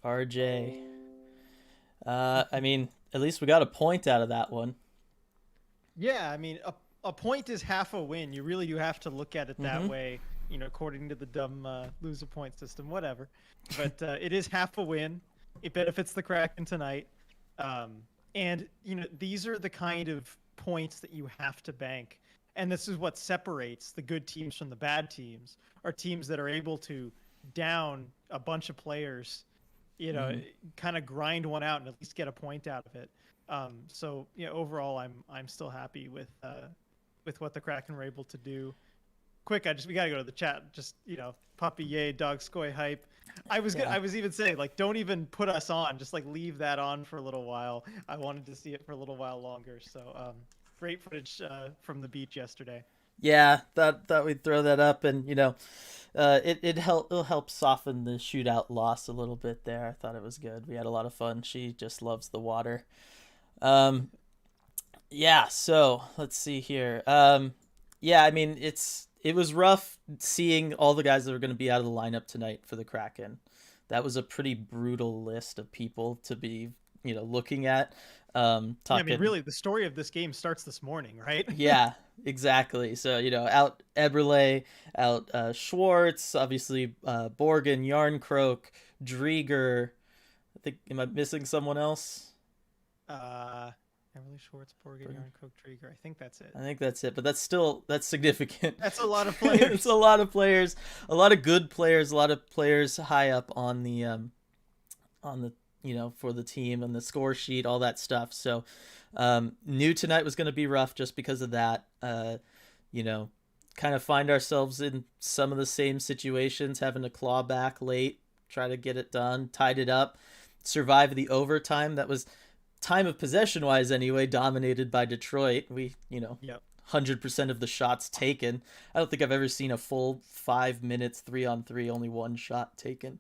right, RJ. I mean, at least we got a point out of that one. Yeah, I mean, a point is half a win. You really do have to look at it that Mm-hmm. way, according to the dumb lose a point system, whatever. But it is half a win. It benefits the Kraken tonight. And, these are the kind of points that you have to bank. And this is what separates the good teams from the bad teams, are teams that are able to down a bunch of players, Mm-hmm. kind of grind one out and at least get a point out of it. So overall, I'm still happy with what the Kraken were able to do. Quick, we gotta go to the chat. Just puppy yay, dog skoy hype. Yeah. I was even saying like don't even put us on. Just like leave that on for a little while. I wanted to see it for a little while longer. So great footage from the beach yesterday. Yeah, thought we'd throw that up, and it'll help soften the shootout loss a little bit there. I thought it was good. We had a lot of fun. She just loves the water. Um, yeah. So let's see here. Yeah. I mean, it was rough seeing all the guys that were going to be out of the lineup tonight for the Kraken. That was a pretty brutal list of people to be looking at. Yeah, I mean, Talking really, the story of this game starts this morning, right? Yeah, exactly. So, out Eberle, out Schwartz, obviously Borgen, Yarncroak, Drieger. I think, am I missing someone else? uh, Emily Schwartz, Borgen, Borgen. Yarn, Cook, Drieger. I think that's it. I think that's it, but that's significant. That's a lot of It's a players. lot of players, a lot of good players, a lot of players high up on the for the team and the score sheet, all that stuff. So knew tonight was going to be rough just because of that. You know, kind of find ourselves in some of the same situations, having to claw back late, try to get it done, tied it up, survive the overtime. That was time of possession wise anyway, dominated by Detroit. We 100% of the shots taken. I don't think I've ever seen a full 5 minutes 3-on-3, only one shot taken,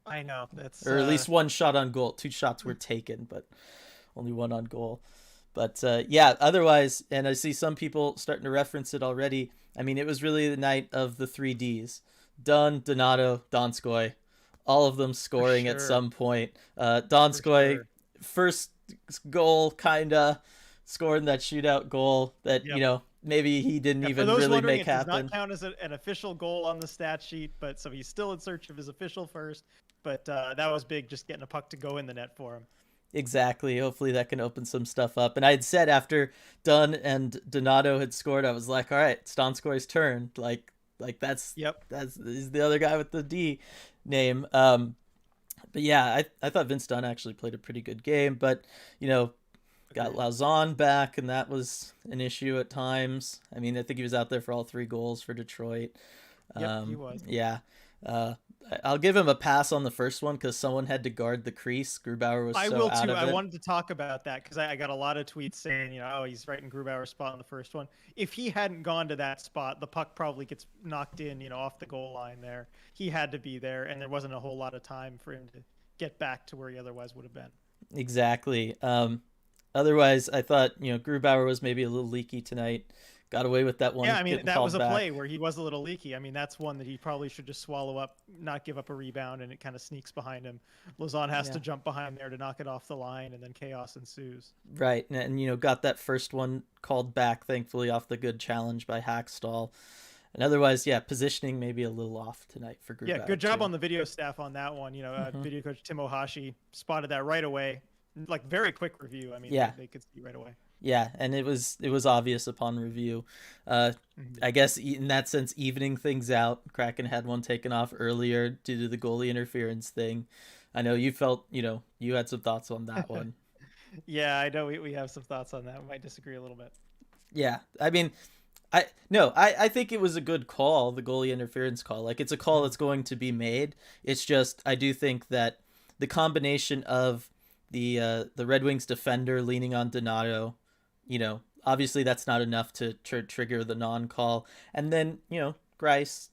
I know. That's or at least one shot on goal. Two shots were taken, but only one on goal. But yeah, otherwise, and I see some people starting to reference it already. I mean, it was really the night of the three Ds: Dunn, Donato, Donskoy. All of them for scoring at sure. some point. For Donskoy, sure. first goal, kinda scoring that shootout goal that Yep. maybe he didn't Yeah, for even those really wondering, make it does not happen. count as an official goal on the stat sheet, but so he's still in search of his official first. But that was big, just getting a puck to go in the net for him. Exactly. Hopefully that can open some stuff up. And I had said after Dunn and Donato had scored, I was like, all right, it's Donskoy's turn. Like Yep. that's he's the other guy with the D name. But yeah, I thought Vince Dunn actually played a pretty good game, but you know, got Agreed. Lauzon back, and that was an issue at times. I mean, I think he was out there for all three goals for Detroit. Yep, he was. Yeah. Uh, I'll give him a pass on the first one because someone had to guard the crease. Grubauer was I so will out too. of I it. wanted to talk about that because I got a lot of tweets saying, oh, he's right in Grubauer's spot on the first one. If he hadn't gone to that spot, the puck probably gets knocked in, off the goal line there. He had to be there, and there wasn't a whole lot of time for him to get back to where he otherwise would have been. Exactly. Otherwise, I thought Grubauer was maybe a little leaky tonight. Got away with that Yeah, one I mean, getting that was called a play back. where he was a little leaky. I mean, that's one that he probably should just swallow up, not give up a rebound, and it kind of sneaks behind him. Lozon has Yeah. to jump behind there to knock it off the line, and then chaos ensues. Right, and got that first one called back, thankfully, off the good challenge by Hackstall. And otherwise, yeah, positioning maybe a little off tonight for Yeah, good Grubauer job too. on the video staff on that one. Hmm. Video coach Tim Ohashi spotted that right away. Like, very quick review. I mean, Yeah, they could see right away. yeah, and it was obvious upon review. Uh, Mhm. I guess in that sense, evening things out. Kraken had one taken off earlier due to the goalie interference thing. I know you felt, you had some thoughts on that one. Yeah, I know we have some thoughts on that. We might disagree a little bit. Yeah, I mean, I no, I think it was a good call, the goalie interference call. Like it's a call Mhm. that's going to be made. It's just I do think that the combination of the Red Wings defender leaning on Donato, obviously that's not enough to trigger the non-call. And then, Grice,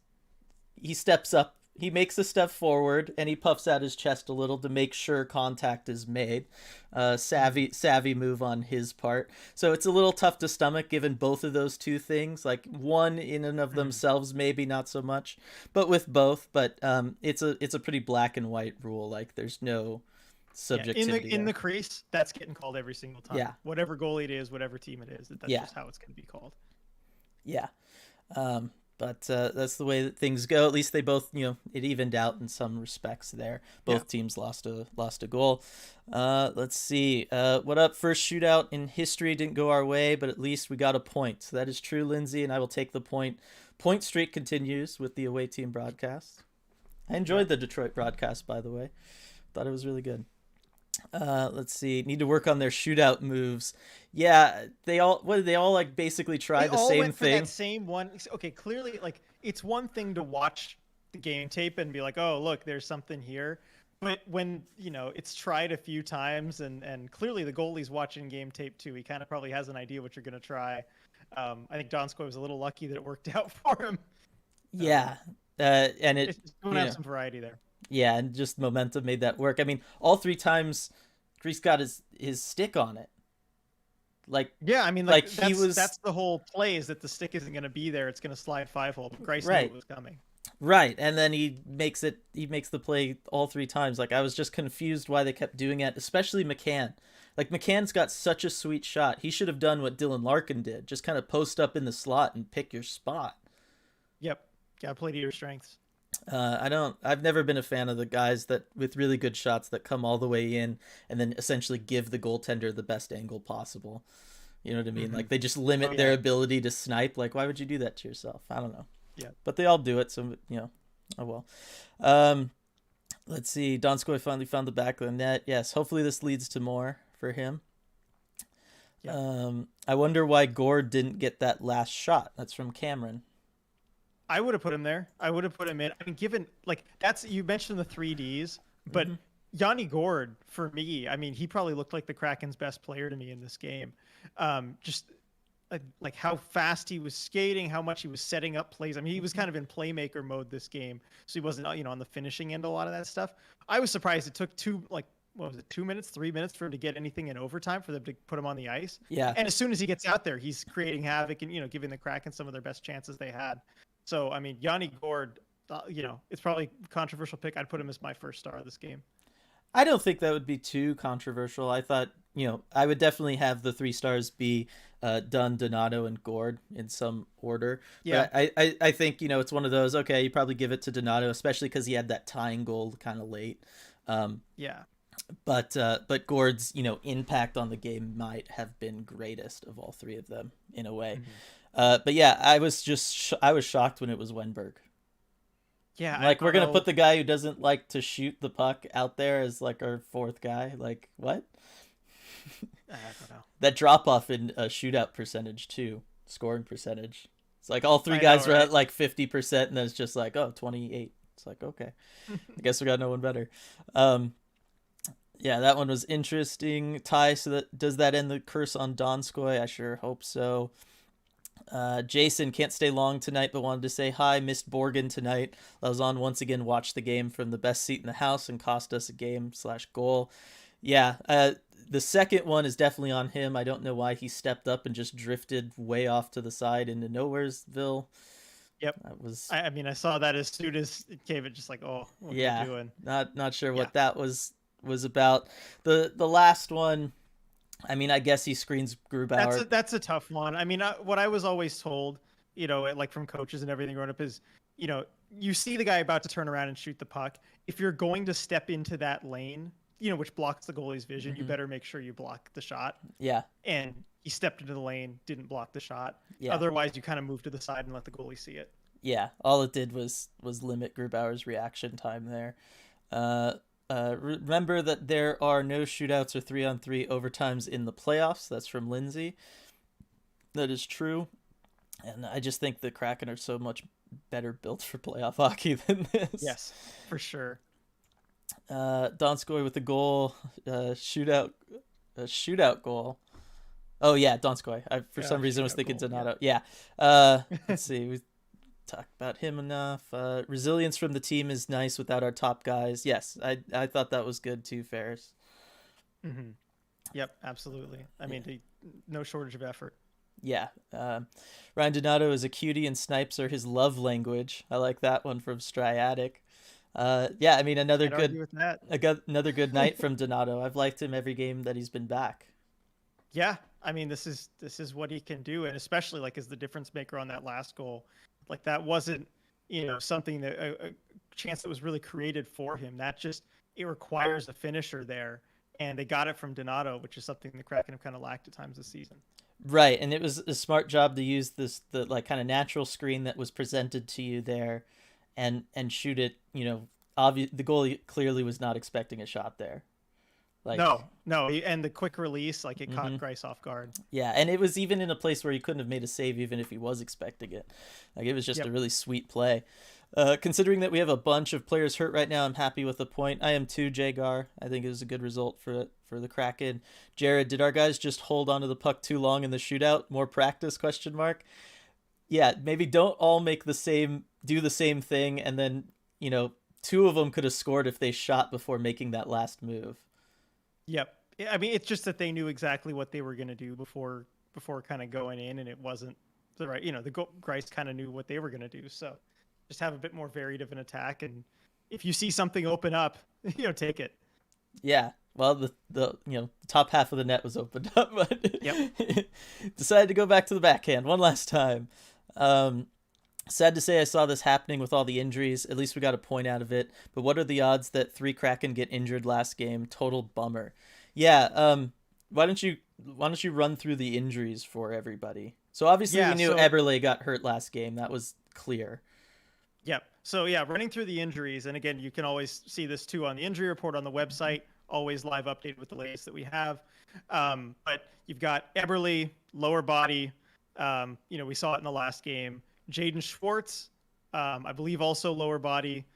he steps up he makes a step forward and he puffs out his chest a little to make sure contact is made. Savvy move on his part. So it's a little tough to stomach given both of those two things. Like one in and of themselves, maybe not so much, but with both. But it's a pretty black and white rule. Like there's no subjectivity in the crease. That's getting called every single time. Yeah. Whatever goalie it is, whatever team it is, that's just how it's going to be called. Yeah. But that's the way that things go. At least they both, it evened out in some respects there. Both teams lost a goal. Let's see. What up? First shootout in history didn't go our way, but at least we got a point. So that is true, Lindsay, and I will take the point. Point streak continues with the away team broadcast. I enjoyed the Detroit broadcast, by the way. Thought it was really good. Let's see. Need to work on their shootout moves. Yeah, they all like basically try the same thing. That same one. Okay, clearly, like it's one thing to watch the game tape and be like, oh, look, there's something here. But when it's tried a few times and clearly the goalie's watching game tape too. He kind of probably has an idea what you're gonna try. I think Donskoy was a little lucky that it worked out for him. Yeah, and it have some variety there. Yeah, and just momentum made that work. I mean, all three times Grease got his stick on it. Like I mean, that's the whole play is that the stick isn't going to be there. It's going to slide 5-hole. But Grice knew it was coming. Right, and then he makes the play all three times. Like I was just confused why they kept doing it, especially McCann. Like McCann's got such a sweet shot. He should have done what Dylan Larkin did. Just kind of post up in the slot and pick your spot. Yep. Got to play to your strengths. I've never been a fan of the guys that with really good shots that come all the way in and then essentially give the goaltender the best angle possible. You know what I mean? Like they just limit their ability to snipe. Like, why would you do that to yourself? I don't know. Yeah. But they all do it. So, oh well. Let's see. Donskoy finally found the back of the net. Yes. Hopefully this leads to more for him. Yeah. I wonder why Gord didn't get that last shot. That's from Cameron. I would have put him there. I would have put him in. I mean, given you mentioned the 3Ds, but Yanni Gord for me, I mean, he probably looked like the Kraken's best player to me in this game. Just like how fast he was skating, how much he was setting up plays. I mean, he was kind of in playmaker mode this game, so he wasn't on the finishing end a lot of that stuff. I was surprised it took 2 minutes, 3 minutes for him to get anything in overtime for them to put him on the ice. Yeah. And as soon as he gets out there, he's creating havoc and giving the Kraken some of their best chances they had. So, I mean, Yanni Gord, it's probably a controversial pick. I'd put him as my first star of this game. I don't think that would be too controversial. I thought, I would definitely have the 3 stars be Dunn, Donato, and Gord in some order. Yeah. But I think, it's one of those, okay, you probably give it to Donato, especially because he had that tying goal kind of late. Yeah. But Gord's, impact on the game might have been greatest of all 3 of them in a way. But yeah, I was shocked when it was Wenberg. Yeah, like we're gonna put the guy who doesn't like to shoot the puck out there as like our 4th guy. Like what? I don't know. That drop off in shootout percentage too, scoring percentage. It's like all 3 guys were at like 50%, and then it's just like 28. It's like okay, I guess we got no one better. Yeah, that one was interesting. Ty, so does that end the curse on Donskoy? I sure hope so. Jason can't stay long tonight, but wanted to say hi. Missed Borgen tonight. Lauzon once again watched the game from the best seat in the house and cost us a game/goal. Yeah, the second one is definitely on him. I don't know why he stepped up and just drifted way off to the side into Nowheresville. Yep. That was. I mean, I saw that as soon as it came. It just like, what are you doing? Not sure what that was about. The last one. I mean, I guess he screens Grubauer. That's a tough one. I mean, what I was always told, like from coaches and everything growing up is, you see the guy about to turn around and shoot the puck. If you're going to step into that lane, which blocks the goalie's vision, you better make sure you block the shot. Yeah. And he stepped into the lane, didn't block the shot. Yeah. Otherwise, you kind of move to the side and let the goalie see it. Yeah. All it did was limit Grubauer's reaction time there. Remember that there are no shootouts or 3-on-3 overtimes in the playoffs. That's from Lindsay. That is true. And I just think the Kraken are so much better built for playoff hockey than this. Yes, for sure. Donskoy with a goal, shootout goal. Oh yeah, Donskoy. I for some reason was thinking Donato. Yeah. Let's see. talk about him enough. Resilience from the team is nice without our top guys. Yes, I thought that was good too, Ferris. Mm-hmm. Yep, absolutely. I mean, no shortage of effort. Yeah. Ryan Donato is a cutie and snipes are his love language. I like that one from Striatic. Yeah, I mean Can't argue with that. another good night from Donato. I've liked him every game that he's been back. Yeah, I mean this is what he can do, and especially like as the difference maker on that last goal, like that wasn't something that a chance that was really created for him. That just it requires a finisher there, and they got it from Donato, which is something the Kraken have kind of lacked at times this season. Right, and it was a smart job to use the like kind of natural screen that was presented to you there, and shoot it. The goalie clearly was not expecting a shot there. Like no, and the quick release, like it caught Grice off guard. Yeah, and it was even in a place where he couldn't have made a save even if he was expecting it. Like it was just a really sweet play. Considering that we have a bunch of players hurt right now, I'm happy with the point. I am too, Jagar. I think it was a good result for the Kraken. Jared, did our guys just hold onto the puck too long in the shootout? More practice? Question mark. Yeah, maybe don't all do the same thing, and then two of them could have scored if they shot before making that last move. Yep. I mean, it's just that they knew exactly what they were going to do before kind of going in, and it wasn't the right. Grice kind of knew what they were going to do, so just have a bit more varied of an attack, and if you see something open up, take it. Yeah. Well, the top half of the net was opened up, but decided to go back to the backhand one last time. Sad to say I saw this happening with all the injuries. At least we got a point out of it. But what are the odds that 3 Kraken get injured last game? Total bummer. Yeah. Why don't you run through the injuries for everybody? So obviously we knew Eberle got hurt last game. That was clear. Yep. So running through the injuries, and again, you can always see this too on the injury report on the website. Always live updated with the latest that we have. But you've got Eberle, lower body. We saw it in the last game. Jaden Schwartz, I believe also lower body.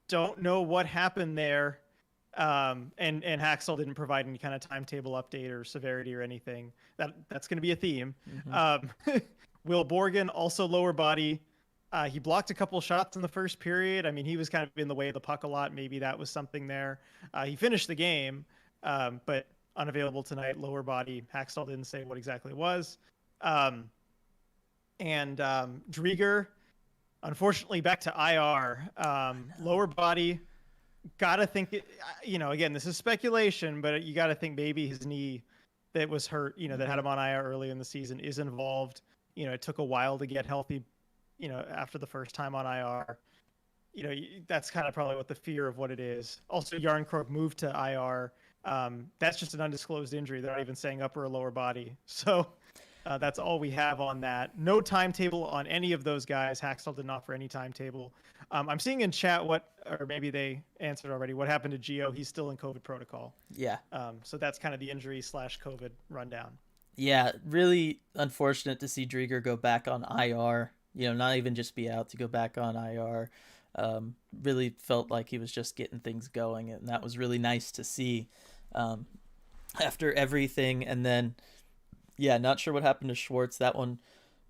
Don't know what happened there. And Haxel didn't provide any kind of timetable update or severity or anything. That's going to be a theme. Mm-hmm. Will Borgen, also lower body. He blocked a couple shots in the first period. I mean, he was kind of in the way of the puck a lot. Maybe that was something there. He finished the game, but unavailable tonight, lower body. Haxel didn't say what exactly it was. And Drieger, unfortunately, back to IR. Lower body, gotta think. Again, this is speculation, but you gotta think maybe his knee that was hurt, that had him on IR early in the season, is involved. It took a while to get healthy. After the first time on IR, that's kind of probably what the fear of what it is. Also, Yarncroke moved to IR. That's just an undisclosed injury. They're not even saying upper or lower body. So. That's all we have on that. No timetable on any of those guys. Haxel didn't offer any timetable. I'm seeing in chat or maybe they answered already, what happened to Gio. He's still in COVID protocol. Yeah. So that's kind of the injury / COVID rundown. Yeah, really unfortunate to see Drieger go back on IR. Not even just be out, to go back on IR. Really felt like he was just getting things going, and that was really nice to see after everything. And then, yeah, not sure what happened to Schwartz. That one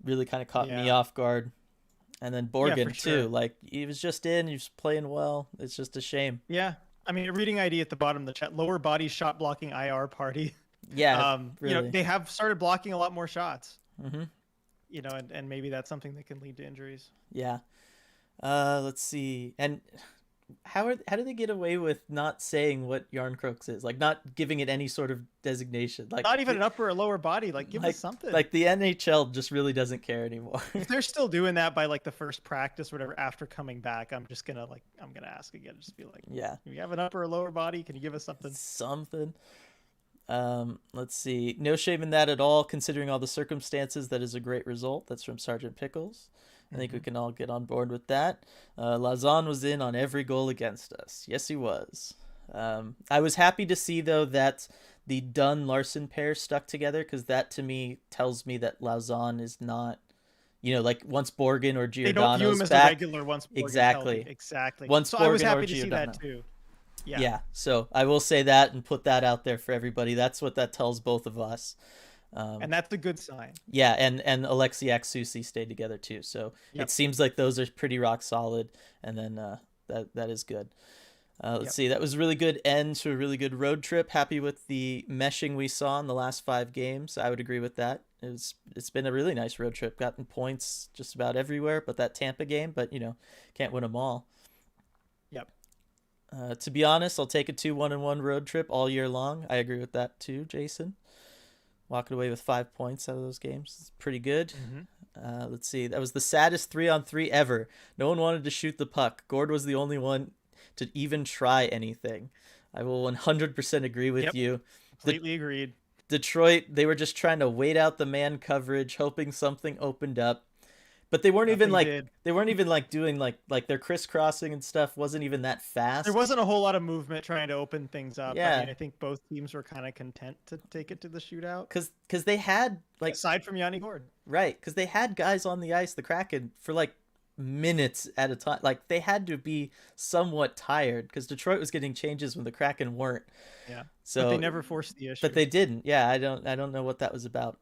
really kind of caught me off guard. And then Borgen, too. Like, he was just he was playing well. It's just a shame. Yeah. I mean, reading ID at the bottom of the chat, lower body shot blocking IR party. Yeah, really. They have started blocking a lot more shots. Mm-hmm. And maybe that's something that can lead to injuries. Yeah. Let's see. And how do they get away with not saying what Yarncroke's is? Like, not giving it any sort of designation. Like, not even an upper or lower body. Like, give us something. Like, the NHL just really doesn't care anymore. If they're still doing that by like the first practice or whatever after coming back, I'm gonna ask again. Just be like, yeah, do you have an upper or lower body? Can you give us something? Something. Let's see. No shame in that at all, considering all the circumstances. That is a great result. That's from Sergeant Pickles. I think we can all get on board with that. Lazan was in on every goal against us. Yes, he was. I was happy to see, though, that the Dunn-Larson pair stuck together, because that, to me, tells me that Lazan is not, like, once Borgen or Giordano's back. They don't view him as a regular once Borgen's exactly. Healthy. Exactly. Once so Borgen I was happy or to Giordano. See that, too. Yeah, so I will say that and put that out there for everybody. That's what that tells both of us. And that's a good sign. Yeah, and Alexiak Susi stayed together too. So it Yep. seems like those are pretty rock solid, and then that is good. Let's Yep. see. That was a really good end to a really good road trip. Happy with the meshing we saw in the last 5 games. I would agree with that. It's been a really nice road trip. Gotten points just about everywhere, but that Tampa game. But can't win them all. Yep. To be honest, I'll take a 2-1-1 road trip all year long. I agree with that too, Jason. Walking away with 5 points out of those games. It's pretty good. Let's see. That was the saddest 3-on-3 ever. No one wanted to shoot the puck. Gord was the only one to even try anything. I will 100% agree with you. Completely agreed. Detroit, they were just trying to wait out the man coverage, hoping something opened up. But they weren't even doing like their crisscrossing and stuff wasn't even that fast. There wasn't a whole lot of movement trying to open things up. Yeah. I mean, I think both teams were kind of content to take it to the shootout. Because they had aside from Yanni Gord. Right, because they had guys on the ice, the Kraken, for minutes at a time. They had to be somewhat tired because Detroit was getting changes when the Kraken weren't. Yeah. So but they never forced the issue. But they didn't. Yeah, I don't know what that was about.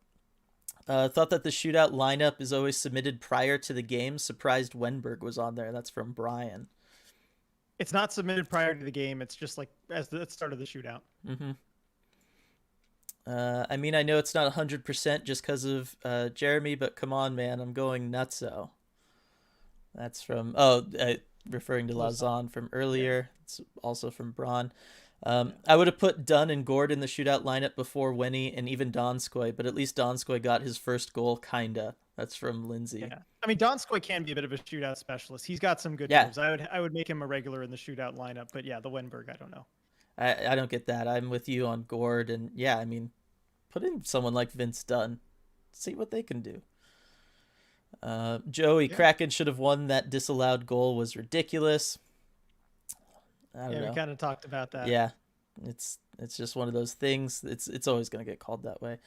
Thought that the shootout lineup is always submitted prior to the game. Surprised Wenberg was on there. That's from Brian. It's not submitted prior to the game. It's just as the start of the shootout. I mean, I know it's not 100% just because of Jeremy, but come on, man, I'm going nutso. That's from referring to Lazan from earlier. Yeah. It's also from Braun. I would have put Dunn and Gord in the shootout lineup before Wenny and even Donskoy, but at least Donskoy got his first goal, kinda. That's from Lindsay. Yeah, I mean Donskoy can be a bit of a shootout specialist. He's got some good moves. I would make him a regular in the shootout lineup, but yeah, the Wenberg, I don't know. I don't get that. I'm with you on Gord, and yeah, I mean, put in someone like Vince Dunn, see what they can do. Joey, Kraken should have won. That disallowed goal was ridiculous. I don't know. We kind of talked about that. Yeah, it's just one of those things. It's always going to get called that way.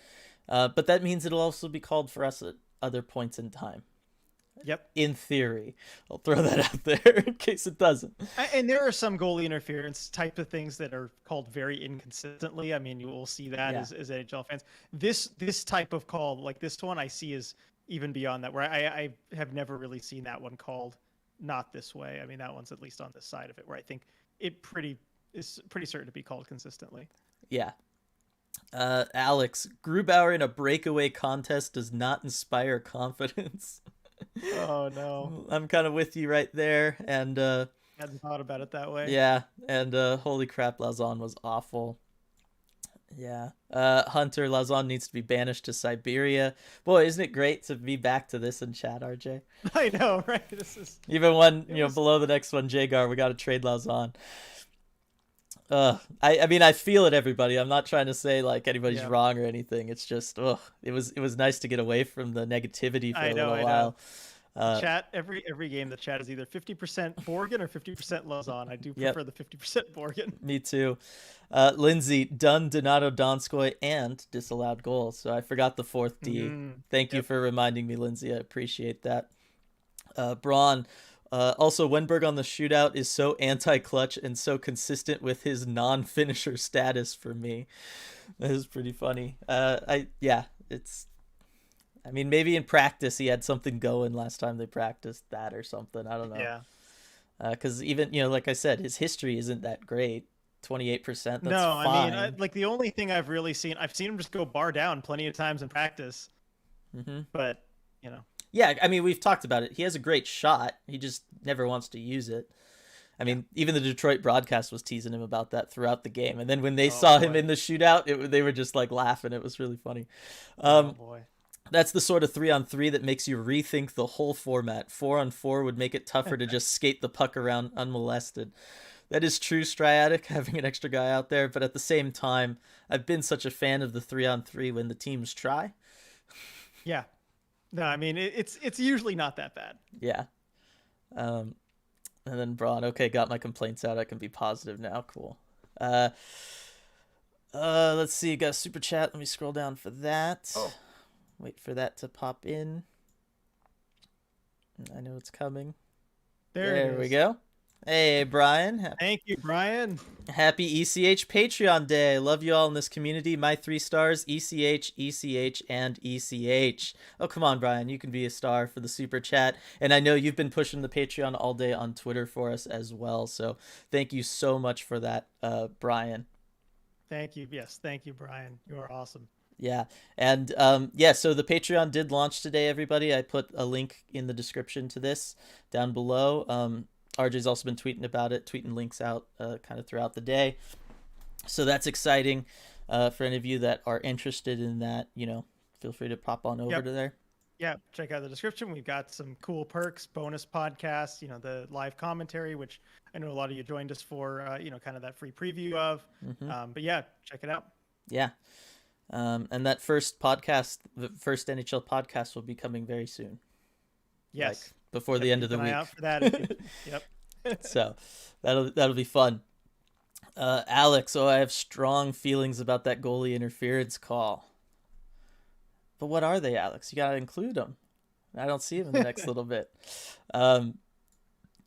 But that means it'll also be called for us at other points in time. Yep. In theory. I'll throw that out there in case it doesn't. And there are some goalie interference type of things that are called very inconsistently. I mean, you will see that as NHL fans. This type of call, like this one I see is even beyond that, where I have never really seen that one called not this way. I mean, that one's at least on this side of it, where I think it is pretty certain to be called consistently. Yeah. Alex, Grubauer in a breakaway contest does not inspire confidence. Oh no. I'm kind of with you right there, and hadn't thought about it that way. Yeah, and holy crap, Lazan was awful. Yeah. Hunter, Lazan needs to be banished to Siberia. Boy, isn't it great to be back to this in chat, RJ? I know, right? This is even when below the next one, Jagar, we got to trade Lazan. I mean, I feel it, everybody. I'm not trying to say anybody's wrong or anything. It's just, it was nice to get away from the negativity for a little while. Chat every game, the chat is either 50% Borgen or 50% Lazan. I do prefer the 50% Borgen. Me too. Lindsay, Dunn, Donato, Donskoy, and disallowed goals. So I forgot the fourth D. Thank you for reminding me, Lindsay. I appreciate that. Braun. Also, Wenberg on the shootout is so anti-clutch and so consistent with his non-finisher status for me. That is pretty funny. I mean, maybe in practice he had something going last time they practiced that or something. I don't know. Yeah. Because even, like I said, his history isn't that great. 28%. That's no, fine. I mean, the only thing I've seen him just go bar down plenty of times in practice. But, Yeah, I mean, we've talked about it. He has a great shot. He just never wants to use it. I mean, even the Detroit broadcast was teasing him about that throughout the game. And then when they saw him in the shootout, they were just laughing. It was really funny. That's the sort of 3-on-3 that makes you rethink the whole format. 4-on-4 would make it tougher to just skate the puck around unmolested. That is true, Striatic, having an extra guy out there. But at the same time, I've been such a fan of the 3-on-3 when the teams try. Yeah. No, I mean, it's usually not that bad. Yeah. And then Braun, okay, got my complaints out. I can be positive now. Cool. Let's see. Got a super chat. Let me scroll down for that. Wait for that to pop in. I know it's coming. There we go. Hey, Brian. Thank you, Brian. Happy ECH Patreon Day. Love you all in this community. My 3 stars: ECH, ECH, and ECH. Oh, come on, Brian. You can be a star for the super chat. And I know you've been pushing the Patreon all day on Twitter for us as well. So thank you so much for that, Brian. Thank you. Yes, thank you, Brian. You are awesome. Yeah. And yeah, so the Patreon did launch today, everybody. I put a link in the description to this down below. RJ's also been tweeting about it, tweeting links out kind of throughout the day. So that's exciting for any of you that are interested in that. Feel free to pop on over Yep. to there. Yeah, check out the description. We've got some cool perks, bonus podcasts, the live commentary, which I know a lot of you joined us for, kind of that free preview of. But yeah, check it out. Yeah. And that first podcast, the first NHL podcast, will be coming very soon. Yes. Like before the end of the Keep an eye week. out for that. Yep. So that'll be fun. Alex, I have strong feelings about that goalie interference call. But what are they, Alex? You gotta include them. I don't see them in the next little bit.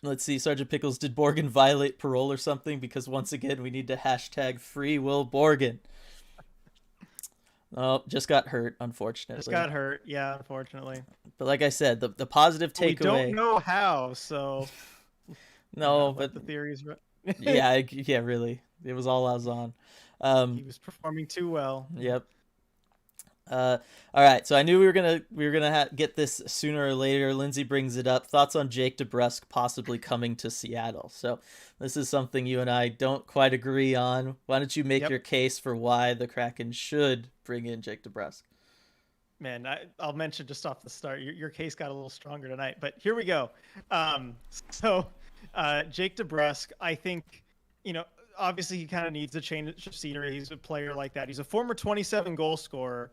Let's see, Sergeant Pickles, did Borgen violate parole or something? Because once again, we need to hashtag free Will Borgen. Oh, just got hurt, unfortunately. Just got hurt. Yeah, unfortunately. But like I said, the positive takeaway. We don't know how, so. No, but the theories. yeah, really, it was all I was on. He was performing too well. Yep. All right, so I knew we were gonna get this sooner or later. Lindsay brings it up. Thoughts on Jake DeBrusk possibly coming to Seattle? So this is something you and I don't quite agree on. Why don't you make your case for why the Kraken should bring in Jake DeBrusk? Man, I'll mention just off the start, your case got a little stronger tonight, but here we go. Jake DeBrusk, I think, obviously he kind of needs a change of scenery. He's a player like that. He's a former 27 goal scorer,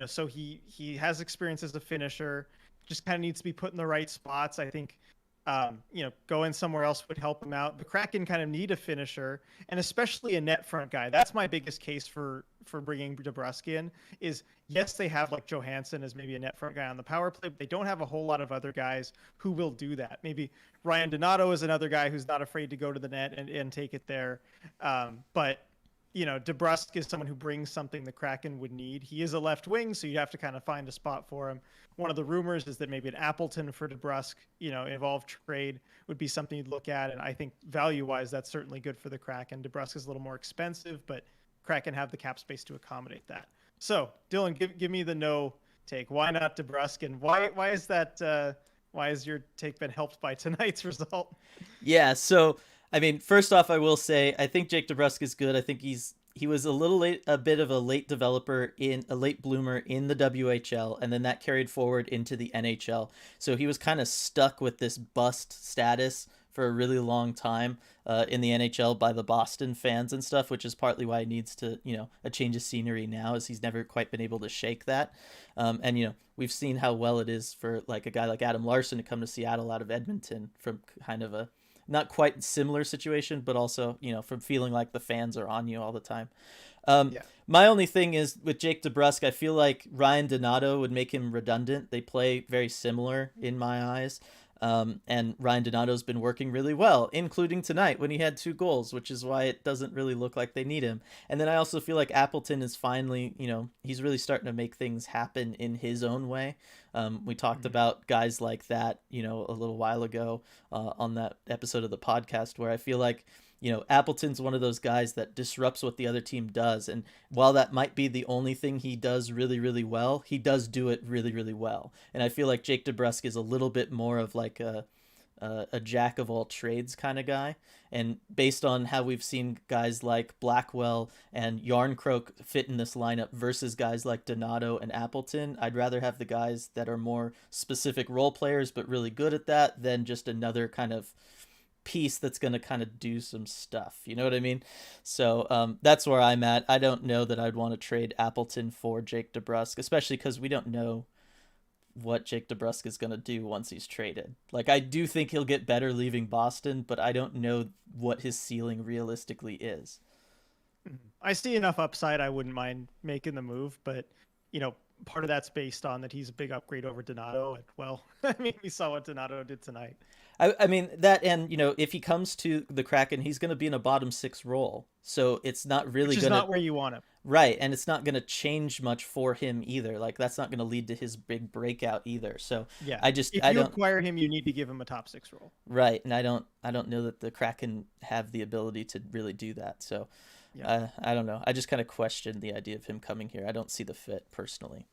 so he has experience as a finisher, just kind of needs to be put in the right spots. I think, going somewhere else would help him out. The Kraken kind of need a finisher, and especially a net front guy. That's my biggest case for bringing DeBrusk in is, yes, they have like Johansson as maybe a net front guy on the power play, but they don't have a whole lot of other guys who will do that. Maybe Ryan Donato is another guy who's not afraid to go to the net and take it there. But DeBrusk is someone who brings something the Kraken would need. He is a left wing, so you have to kind of find a spot for him. One of the rumors is that maybe an Appleton for DeBrusk, involved trade would be something you'd look at. And I think value-wise, that's certainly good for the Kraken. DeBrusk is a little more expensive, but Kraken have the cap space to accommodate that. So, Dylan, give me the no take. Why not DeBrusk? And why is that? Why has your take been helped by tonight's result? Yeah, so I mean, first off, I will say I think Jake DeBrusk is good. I think he was a bit of a late bloomer in the WHL, and then that carried forward into the NHL. So he was kind of stuck with this bust status for a really long time in the NHL by the Boston fans and stuff, which is partly why he needs to, a change of scenery now, as he's never quite been able to shake that. And we've seen how well it is for like a guy like Adam Larson to come to Seattle out of Edmonton from kind of a not quite similar situation, but also, from feeling like the fans are on you all the time. My only thing is with Jake DeBrusk, I feel like Ryan Donato would make him redundant. They play very similar in my eyes. And Ryan Donato's been working really well, including tonight when he had 2 goals, which is why it doesn't really look like they need him. And then I also feel like Appleton is finally, he's really starting to make things happen in his own way. We talked about guys like that, a little while ago on that episode of the podcast, where I feel like, Appleton's one of those guys that disrupts what the other team does. And while that might be the only thing he does really, really well, he does do it really, really well. And I feel like Jake DeBrusk is a little bit more of like a jack of all trades kind of guy. And based on how we've seen guys like Blackwell and Yarncroke fit in this lineup versus guys like Donato and Appleton, I'd rather have the guys that are more specific role players but really good at that than just another kind of piece that's going to kind of do some stuff. You know what I mean? So that's where I'm at. I don't know that I'd want to trade Appleton for Jake DeBrusk, especially because we don't know what Jake DeBrusk is going to do once he's traded. Like, I do think he'll get better leaving Boston, but I don't know what his ceiling realistically is. I see enough upside. I wouldn't mind making the move, but part of that's based on that he's a big upgrade over Donato. And well, I mean, we saw what Donato did tonight. I mean that, and if he comes to the Kraken, he's going to be in a bottom 6 role, so it's not really Which is going to not where you want him. right, and it's not going to change much for him either. Like that's not going to lead to his big breakout either. So Yeah. If I you don't acquire him, you need to give him a top 6 role. right, and I don't know that the Kraken have the ability to really do that. So Yeah. I don't know. I just kind of question the idea of him coming here. I don't see the fit personally.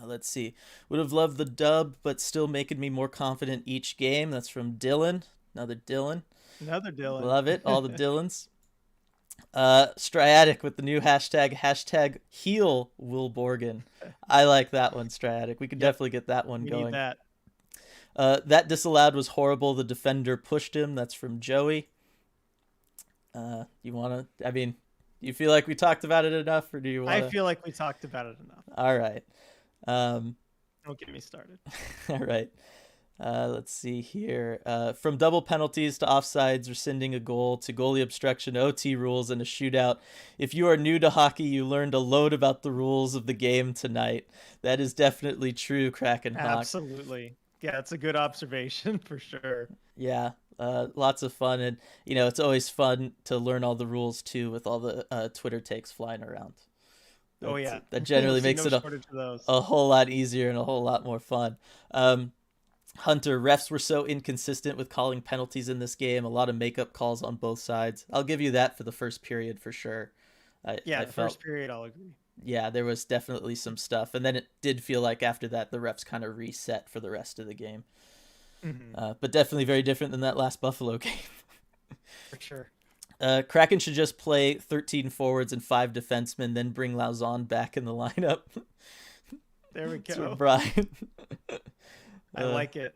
Let's see. Would have loved the dub, but still making me more confident each game. That's from Dylan. Another Dylan. Another Dylan. Love it. All the Dylans. Striatic with the new hashtag heal Will Borgen. I like that one, Striatic. We could definitely get that one going. Need that. That disallowed was horrible. The defender pushed him. That's from Joey. You want to, I mean, do you feel like we talked about it enough, or do you want to? I feel like we talked about it enough. All right. Don't get me started. All right. Let's see here. From double penalties to offsides, rescinding a goal, to goalie obstruction, OT rules, and a shootout. If you are new to hockey, you learned a load about the rules of the game tonight. That is definitely true, Kraken Hawk. Absolutely. Yeah, that's a good observation for sure. Yeah, lots of fun. And, it's always fun to learn all the rules, too, with all the Twitter takes flying around. Oh, yeah. That generally makes it a whole lot easier and a whole lot more fun. Hunter, refs were so inconsistent with calling penalties in this game. A lot of makeup calls on both sides. I'll give you that for the first period for sure. First period, I'll agree. Yeah, there was definitely some stuff. And then it did feel like after that, the refs kind of reset for the rest of the game. Mm-hmm. But definitely very different than that last Buffalo game. For sure. Kraken should just play 13 forwards and 5 defensemen, then bring Lauzon back in the lineup. There we go. Brian. I like it.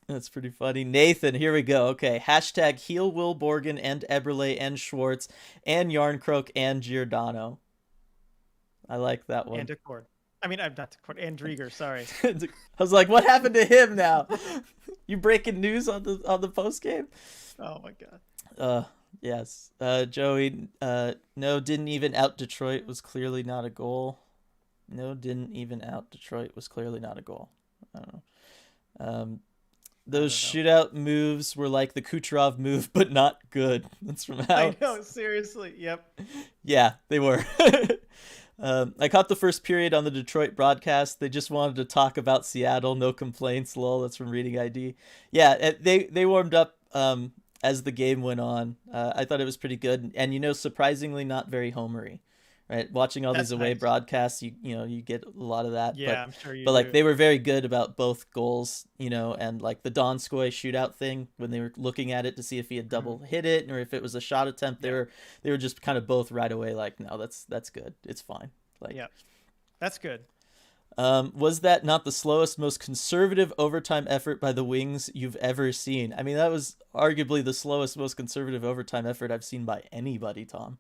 That's pretty funny. Nathan, here we go. Okay, hashtag heal Will Borgen and Eberle and Schwartz and Yarncroak and Giordano. I like that one. And Accord. I mean, I'm not Accord. And Drieger, sorry. I was like, what happened to him now? You breaking news on the post game? Oh my god. Yes. Joey, no, didn't even out Detroit, was clearly not a goal. No, didn't even out Detroit, was clearly not a goal. I don't know. Those shootout moves were like the Kucherov move, but not good. That's from Alex. I know, seriously. Yep. Yeah, they were. I caught the first period on the Detroit broadcast. They just wanted to talk about Seattle. No complaints, lol. That's from Reading ID. Yeah, they warmed up as the game went on. I thought it was pretty good. And, surprisingly not very homery. Right, watching all these away broadcasts, you get a lot of that. Yeah, I'm sure you But do. they were very good about both goals, and like the Donskoy shootout thing when they were looking at it to see if he had double hit it or if it was a shot attempt. They were just kind of both right away like, no, that's good, it's fine. Like, yeah, that's good. Was that not the slowest, most conservative overtime effort by the Wings you've ever seen? I mean, that was arguably the slowest, most conservative overtime effort I've seen by anybody, Tom.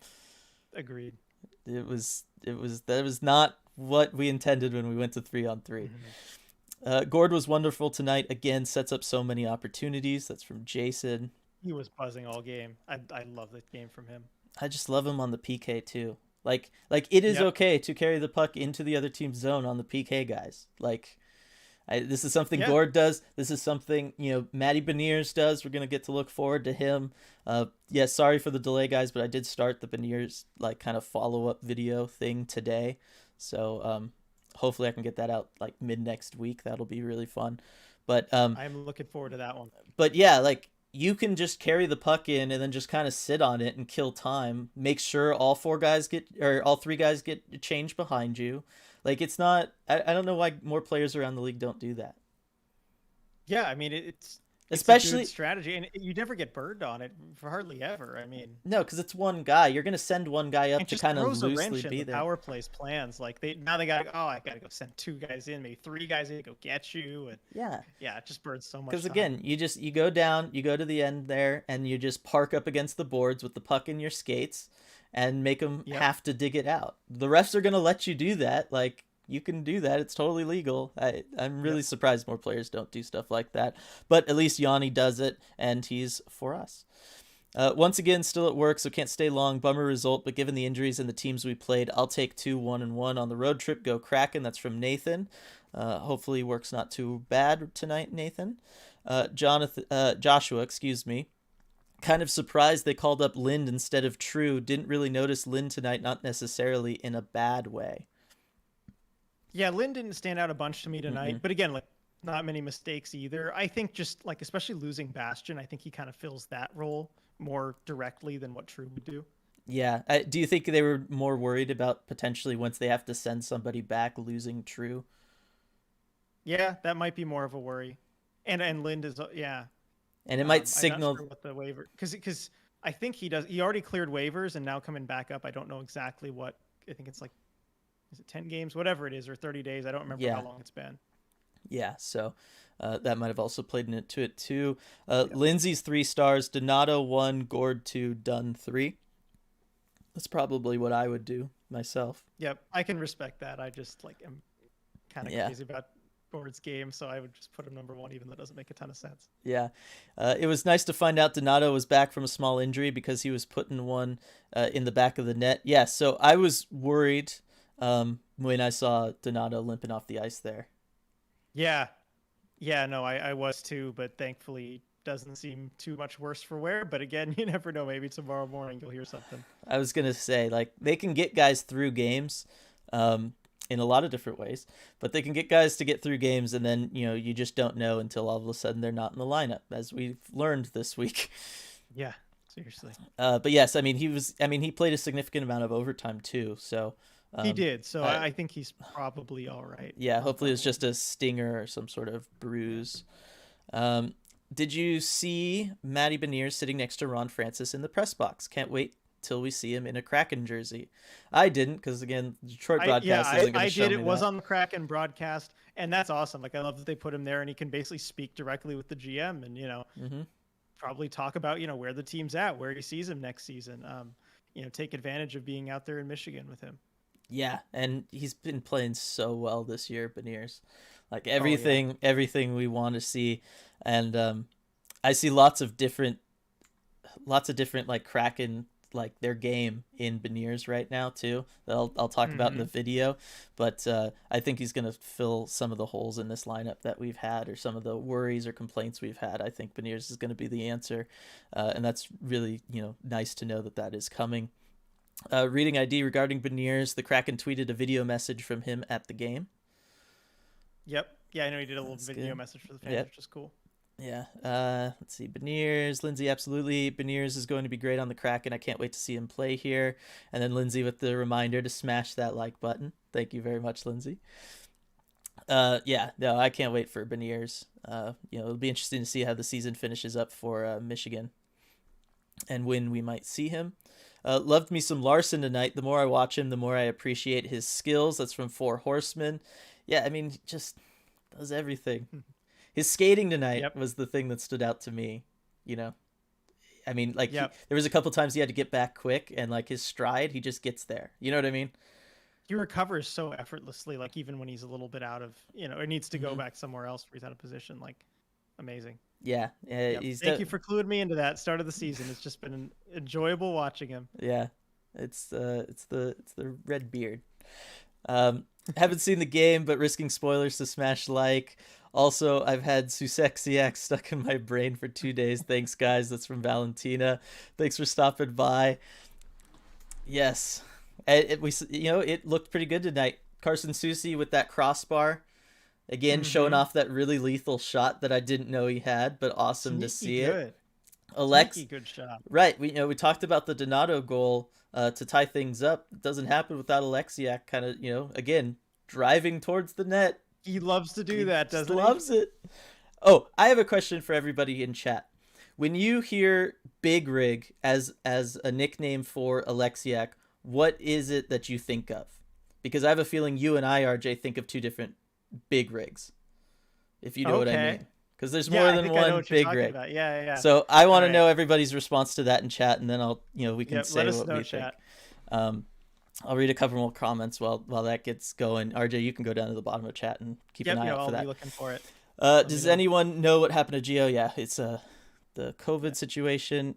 Agreed. That was not what we intended when we went to 3-on-3. Gord was wonderful tonight. Again, sets up so many opportunities. That's from Jason. He was buzzing all game. I love that game from him. I just love him on the PK too. Like it is okay to carry the puck into the other team's zone on the PK, guys. This is something Gord does. This is something, Matty Beniers does. We're going to get to look forward to him. Sorry for the delay, guys, but I did start the Beniers kind of follow-up video thing today. So hopefully I can get that out mid next week. That'll be really fun. But I'm looking forward to that one. But yeah, you can just carry the puck in and then just kind of sit on it and kill time. Make sure all 3 guys get changed behind you. It's not. I don't know why more players around the league don't do that. Yeah, I mean it's especially a good strategy, and you never get burned on it for hardly ever. I mean, no, because it's one guy. You're gonna send one guy up to kind of loosely be there. Power plays plans I gotta go send 2 guys in, maybe 3 guys in to go get you, and yeah, it just burns so much. Because again, you go down, you go to the end there, and you just park up against the boards with the puck in your skates. And make them have to dig it out. The refs are going to let you do that. You can do that. It's totally legal. I'm really surprised more players don't do stuff like that. But at least Yanni does it, and he's for us. Once again, still at work, so can't stay long. Bummer result, but given the injuries and the teams we played, I'll take 2-1-1 on the road trip. Go Kraken. That's from Nathan. Hopefully work's not too bad tonight, Nathan. Joshua, excuse me. Kind of surprised they called up Lind instead of True. Didn't really notice Lind tonight, not necessarily in a bad way. Yeah, Lynn didn't stand out a bunch to me Mm-hmm. tonight, but again, like not many mistakes either. I think just like especially losing Bastion, I think he kind of fills that role more directly than what True would do. Yeah. Do you think they were more worried about potentially once they have to send somebody back losing True? Yeah, that might be more of a worry. And Lind is yeah. And it might I'm not signal. sure what the waiver because I think he does. He already cleared waivers and now coming back up. I don't know exactly what. I think it's like is it 10 games, whatever it is, or 30 days. I don't remember how Yeah. long it's been. Yeah. So that might have also played into it too. Yeah. Lindsay's 3 stars. Donato 1, Gord 2, Dunn 3. That's probably what I would do myself. Yep, I can respect that. I just like am kind of Yeah. crazy about Gord's game, so I would just put him number one, even though it doesn't make a ton of sense. Yeah. It was nice to find out Donato was back from a small injury because he was putting one in the back of the net. Yeah, so I was worried when I saw Donato limping off the ice there. Yeah, yeah, no, I was too, but thankfully doesn't seem too much worse for wear. But again, you never know. Maybe tomorrow morning you'll hear something. I was going to say, like, they can get guys through games in a lot of different ways, but they can get guys to get through games, and then, you just don't know until all of a sudden they're not in the lineup, as we've learned this week. Yeah, seriously. But yes, I mean, he played a significant amount of overtime too, so. He did, so I think he's probably all right. Yeah, hopefully it was just a stinger or some sort of bruise. Did you see Matty Beniers sitting next to Ron Francis in the press box? Can't wait till we see him in a Kraken jersey. I didn't, because again, the Detroit broadcast isn't going to show me It was that. on the Kraken broadcast, and that's awesome. Like I love that they put him there, and he can basically speak directly with the GM, and Mm-hmm. probably talk about where the team's at, where he sees him next season. Take advantage of being out there in Michigan with him. Yeah, and he's been playing so well this year, Beniers. Like yeah. everything we want to see, and I see lots of different like Kraken, like their game in Beniers right now too. That I'll talk about in the video, but I think he's gonna fill some of the holes in this lineup that we've had, or some of the worries or complaints we've had. I think Beniers is gonna be the answer, and that's really nice to know that is coming. Reading ID regarding Beniers, the Kraken tweeted a video message from him at the game. Yep. Yeah, I know he did a little video message for the fans, which is cool. Yeah. Let's see. Beniers, Lindsay, absolutely. Beniers is going to be great on the Kraken. I can't wait to see him play here. And then Lindsay with the reminder to smash that like button. Thank you very much, Lindsay. Yeah, no, I can't wait for Beniers. It'll be interesting to see how the season finishes up for Michigan and when we might see him. Loved me some Larson tonight. The more I watch him, the more I appreciate his skills. That's from Four Horsemen. Yeah, I mean, just does everything. His skating tonight was the thing that stood out to me. I mean, like there was a couple times he had to get back quick, and like his stride, he just gets there. You know what I mean? He recovers so effortlessly. Like even when he's a little bit out of, or needs to go back somewhere else where he's out of position. Like amazing. Yeah. Thank you for cluing me into that start of the season. It's just been enjoyable watching him. Yeah, it's the red beard. Haven't seen the game, but risking spoilers to smash like. Also, I've had Susexiac stuck in my brain for 2 days. Thanks, guys. That's from Valentina. Thanks for stopping by. Yes, it looked pretty good tonight. Carson Soucy with that crossbar. Again, showing off that really lethal shot that I didn't know he had, but awesome to see it. Good shot. Right. We talked about the Donato goal to tie things up. It doesn't happen without Alexiak kind of, again, driving towards the net. He loves to do that, doesn't he? Loves it. Oh, I have a question for everybody in chat. When you hear Big Rig as a nickname for Alexiak, what is it that you think of? Because I have a feeling you and I, RJ, think of two different Big Rigs, if you know what I mean. Because there's more than one Big Rig. Yeah. So I want to know everybody's response to that in chat, and then we can say what we think. I'll read a couple more comments while that gets going. RJ, you can go down to the bottom of chat and keep an eye out for that. I'll be looking for it. Does anyone know what happened to Gio? Yeah, it's the COVID situation.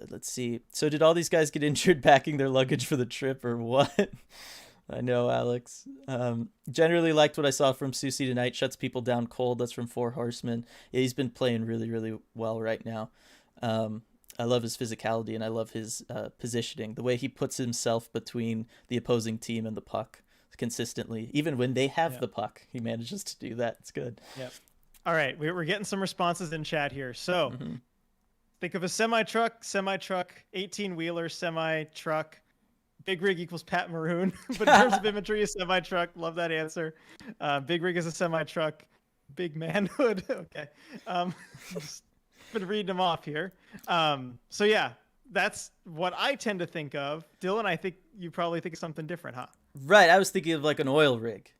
Let's see. So did all these guys get injured packing their luggage for the trip, or what? I know, Alex. Generally liked what I saw from Susie tonight. Shuts people down cold. That's from Four Horsemen. Yeah, he's been playing really, really well right now. Um, I love his physicality and I love his positioning. The way he puts himself between the opposing team and the puck consistently. Even when they have Yeah. the puck, he manages to do that. It's good. Yep. All right, we're getting some responses in chat here. So Hmm. think of a semi truck, 18 wheeler, semi truck. Big rig equals Pat Maroon. But in terms of imagery, a semi truck. Love that answer. Big rig is a semi truck. Big manhood. Okay. Just been reading them off here. So yeah, that's what I tend to think of. Dylan, I think you probably think of something different, huh? Right. I was thinking of like an oil rig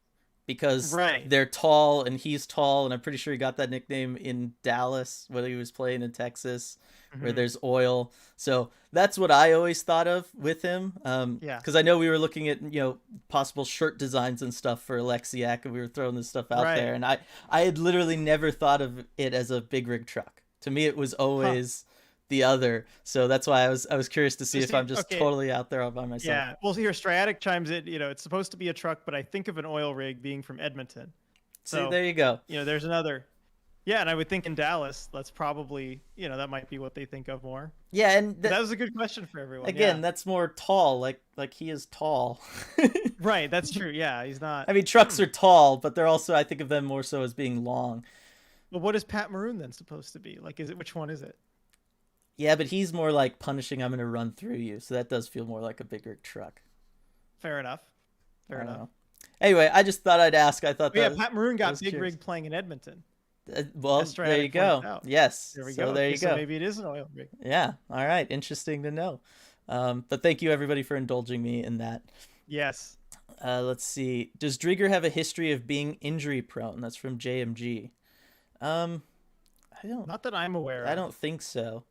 because Right. they're tall and he's tall. And I'm pretty sure he got that nickname in Dallas when he was playing in Texas where Hmm. there's oil. So that's what I always thought of with him. Yeah. Because I know we were looking at, possible shirt designs and stuff for Alexiak and we were throwing this stuff out Right. there. And I had literally never thought of it as a big rig truck. To me, it was Huh. always the other. So that's why I was curious to see So if see, I'm just okay. totally out there all by myself. Yeah. Well, here, Striatic chimes in, it's supposed to be a truck, but I think of an oil rig being from Edmonton. See, So, there you go. there's another. Yeah, and I would think in Dallas, that's probably, that might be what they think of more. Yeah, and But that was a good question for everyone. again, Yeah. that's more tall. Like he is tall. Right. That's true. Yeah. He's not. I mean, trucks are tall, but they're also I think of them more so as being long. But what is Pat Maroon then supposed to be? Like, which one is it? Yeah, but he's more like punishing. I'm gonna run through you, so that does feel more like a bigger truck. Fair enough. I Fair don't enough. know. Anyway, I just thought I'd ask. I thought But yeah, that Pat Maroon I got was big curious. rig playing in Edmonton, Well, as there you Striatic pointed go. out. Yes. There we So go. there Okay, you so go. maybe it is an oil rig. Yeah. All right. Interesting to know. But thank you everybody for indulging me in that. Yes. Let's see. Does Drieger have a history of being injury prone? That's from JMG. Um, I don't. Not that I'm aware I of. don't think so.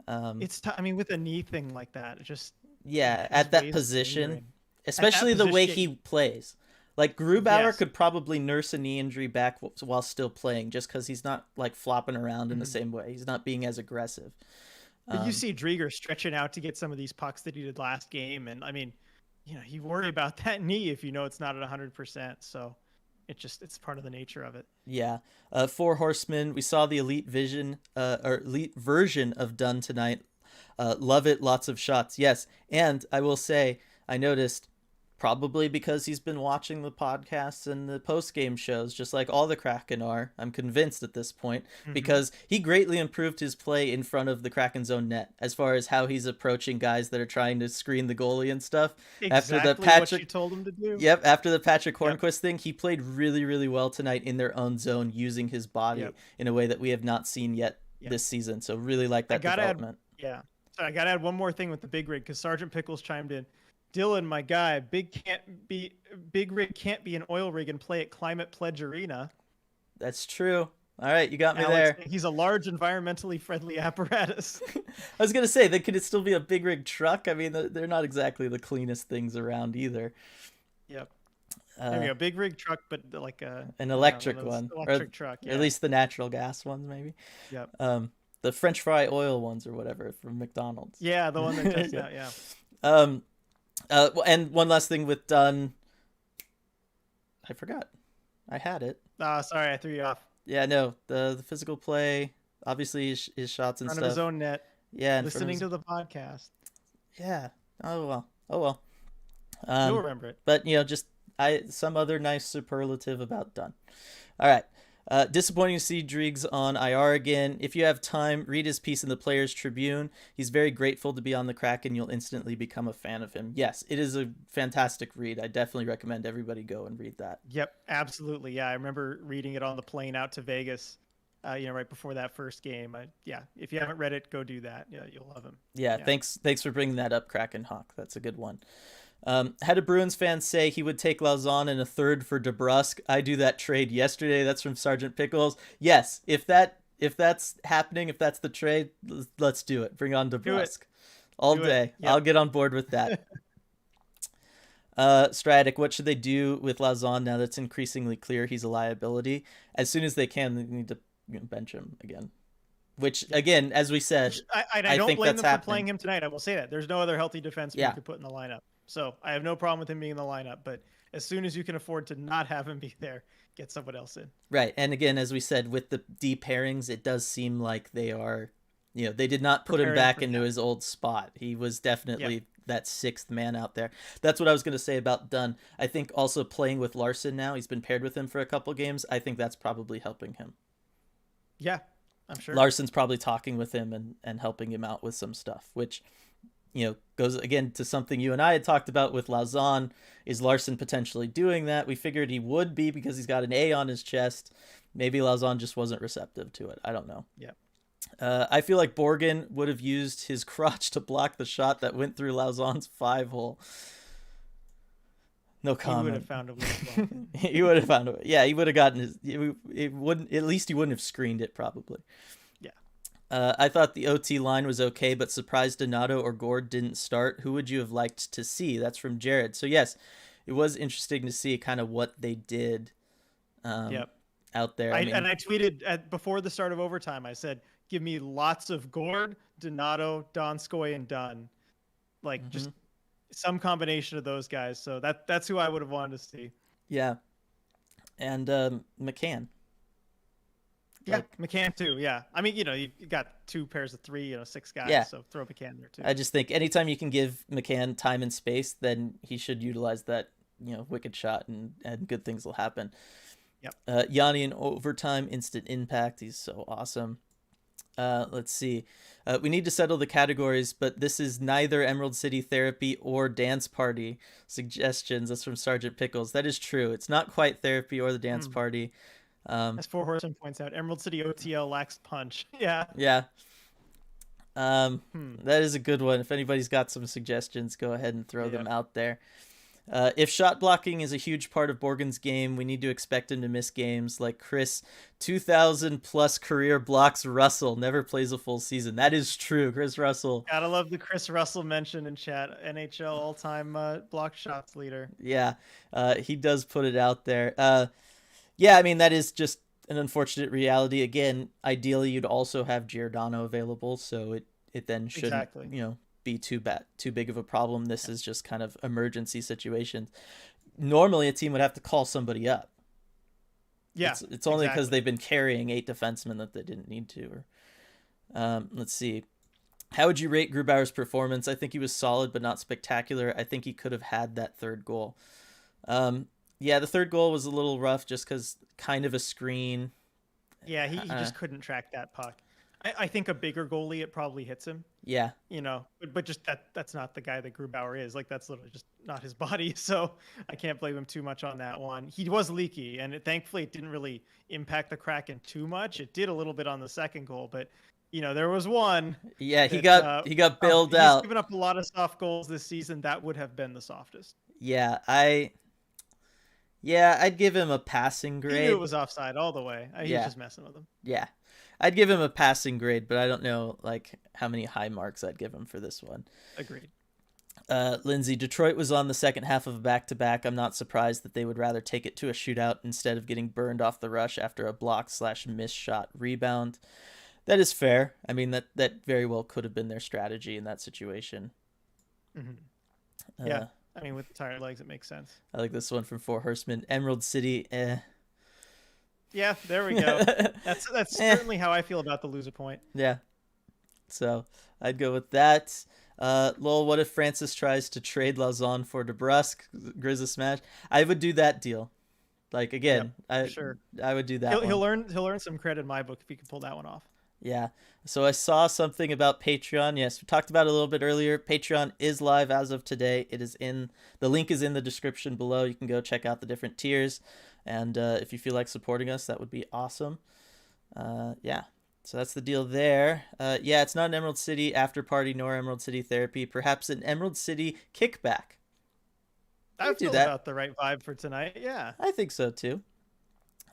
Um, I mean, with a knee thing like that, it just yeah, his at that ways of position, maneuvering. At that especially the way position, he plays. Like Grubauer yes. could probably nurse a knee injury back while still playing, just because he's not like flopping around in the Mhm. same way. He's not being as aggressive. But you Um, see Drieger stretching out to get some of these pucks that he did last game, and I mean, you worry about that knee if you know it's not at 100%. So it's part of the nature of it. yeah, Four Horsemen. We saw the elite vision, or elite version of Dunn tonight. Love it. Lots of shots. Yes, and I will say I noticed probably because he's been watching the podcasts and the post game shows, just like all the Kraken are. I'm convinced at this point Hmm. because he greatly improved his play in front of the Kraken's own net as far as how he's approaching guys that are trying to screen the goalie and stuff. After the Exactly what you Patrick, told him to do. yep, after the Patrick Yep. Hornquist thing, he played really, really well tonight in their own zone using his body Yep. in a way that we have not seen yet Yep. this season. So really like I that gotta add, development. yeah. So I gotta add one more thing with the big rig because Sergeant Pickles chimed in. Dylan, my guy, big rig can't be an oil rig and play at Climate Pledge Arena. That's true. All right, you got me Alex, there. he's a large, environmentally friendly apparatus. I was gonna say, then could it still be a big rig truck? I mean, they're not exactly the cleanest things around either. Yep. There we Uh, go. Big rig truck, but like an one electric of those one, electric truck. or Yeah. at least the natural gas ones, maybe. Yep. The French fry oil ones or whatever from McDonald's. Yeah, the one that just Yeah. out. Yeah. Um, and one last thing with Dunn, I forgot. I had it. Sorry, I threw you off. Yeah, no, the physical play, obviously his shots In and front of his stuff. own net, Yeah, in front of listening his, to the podcast. yeah. Oh well. Oh well. You'll Um, remember it. but just some other nice superlative about Dunn. All right. Disappointing to see Driggs on IR again. If you have time, read his piece in the Players Tribune. He's very grateful to be on the Kraken. You'll instantly become a fan of him. Yes, it is a fantastic read. I definitely recommend everybody go and read that. Yep, absolutely. Yeah, I remember reading it on the plane out to Vegas. Right before that first game. Yeah, if you haven't read it, go do that. Yeah, you'll love him. Yeah, Yeah. thanks for bringing that up, Kraken Hawk. That's a good one. Had a Bruins fan say he would take Lauzon in a third for DeBrusque. I do that trade yesterday. That's from Sergeant Pickles. Yes, if that's happening, if that's the trade, let's do it. Bring on DeBrusque all Do it. day. Yep. I'll get on board with that. Stratic, what should they do with Lauzon now that's increasingly clear he's a liability? As soon as they can, they need to bench him again. Which, again, as we said, I I don't think blame that's them for happening. playing him tonight. I will say that there's no other healthy defenseman Yeah. you could put in the lineup. So I have no problem with him being in the lineup, but as soon as you can afford to not have him be there, get someone else in. Right. And again, as we said, with the D pairings, it does seem like they are, they did not put him Preparing back for into that. his old spot. He was Yep. definitely that sixth man out there. That's what I was going to say about Dunn. I think also playing with Larson now, he's been paired with him for a couple games. I think that's probably helping him. Yeah, I'm sure. Larson's probably talking with him and helping him out with some stuff, which goes again to something you and I had talked about with Lauzon. Is Larson potentially doing that? We figured he would be because he's got an A on his chest. Maybe Lauzon just wasn't receptive to it. I don't know. Yeah. I feel like Borgen would have used his crotch to block the shot that went through Lauzon's 5-hole. No comment. He would have found a way. He would have found a way. Yeah, he would have gotten his. It wouldn't. At least he wouldn't have screened it. Probably. Yeah. I thought the OT line was okay, but surprised Donato or Gord didn't start. Who would you have liked to see? That's from Jared. So yes, it was interesting to see kind of what they did. Yep. Out there. And I tweeted before the start of overtime. I said, "Give me lots of Gord, Donato, Donskoy, and Dunn, like just some combination of those guys." So that's who I would have wanted to see. Yeah, and McCann. Yeah, McCann too. Yeah, I mean, you got 2 pairs of 3, 6 guys. Yeah. So throw McCann there too. I just think anytime you can give McCann time and space, then he should utilize that, wicked shot, and good things will happen. Yep. Yanni in overtime, instant impact. He's so awesome. Let's see. We need to settle the categories, but this is neither Emerald City Therapy or Dance Party suggestions. That's from Sergeant Pickles. That is true. It's not quite Therapy or the Dance Party. As Four Horsemen points out, Emerald City OTL lacks punch. Yeah. Yeah. That is a good one. If anybody's got some suggestions, go ahead and throw them out there. If shot blocking is a huge part of Borgen's game, we need to expect him to miss games like Chris 2,000 plus career blocks Russell never plays a full season. That is true. Chris Russell. Gotta love the Chris Russell mention in chat. NHL all-time block shots leader. Yeah, he does put it out there. Yeah, I mean, that is just an unfortunate reality. Again, ideally, you'd also have Giordano available, so it then shouldn't, be too big of a problem. This is just kind of emergency situations. Normally, a team would have to call somebody up. Yeah, it's only because they've been carrying 8 defensemen that they didn't need to. Let's see. How would you rate Grubauer's performance? I think he was solid, but not spectacular. I think he could have had that third goal. Yeah, the third goal was a little rough just because kind of a screen. Yeah, he just couldn't track that puck. I think a bigger goalie, it probably hits him. Yeah. But just that's not the guy that Grubauer is. Like, that's literally just not his body. So I can't blame him too much on that one. He was leaky, and thankfully it didn't really impact the Kraken too much. It did a little bit on the second goal, but there was one. Yeah, he got bailed out. He's given up a lot of soft goals this season. That would have been the softest. Yeah, I'd give him a passing grade. He knew it was offside all the way. He was just messing with him. Yeah. I'd give him a passing grade, but I don't know how many high marks I'd give him for this one. Agreed. Lindsay, Detroit was on the second half of a back-to-back. I'm not surprised that they would rather take it to a shootout instead of getting burned off the rush after a block/miss shot rebound. That is fair. I mean, that very well could have been their strategy in that situation. Mm-hmm. Yeah. I mean, with the tired legs, it makes sense. I like this one from Four Horsemen. Emerald City, Yeah, there we go. That's certainly how I feel about the loser point. Yeah. So I'd go with that. Lol, what if Francis tries to trade Lauzon for DeBrusque, Grizz Smash? I would do that deal. Again, sure. I would do that. He'll earn some credit in my book if he can pull that one off. Yeah. So I saw something about Patreon. Yes, we talked about it a little bit earlier. Patreon is live as of today. The link is in the description below. You can go check out the different tiers. And if you feel like supporting us, that would be awesome. Yeah. So that's the deal there. Yeah, it's not an Emerald City after party nor Emerald City therapy. Perhaps an Emerald City kickback. I feel about the right vibe for tonight. Yeah. I think so too.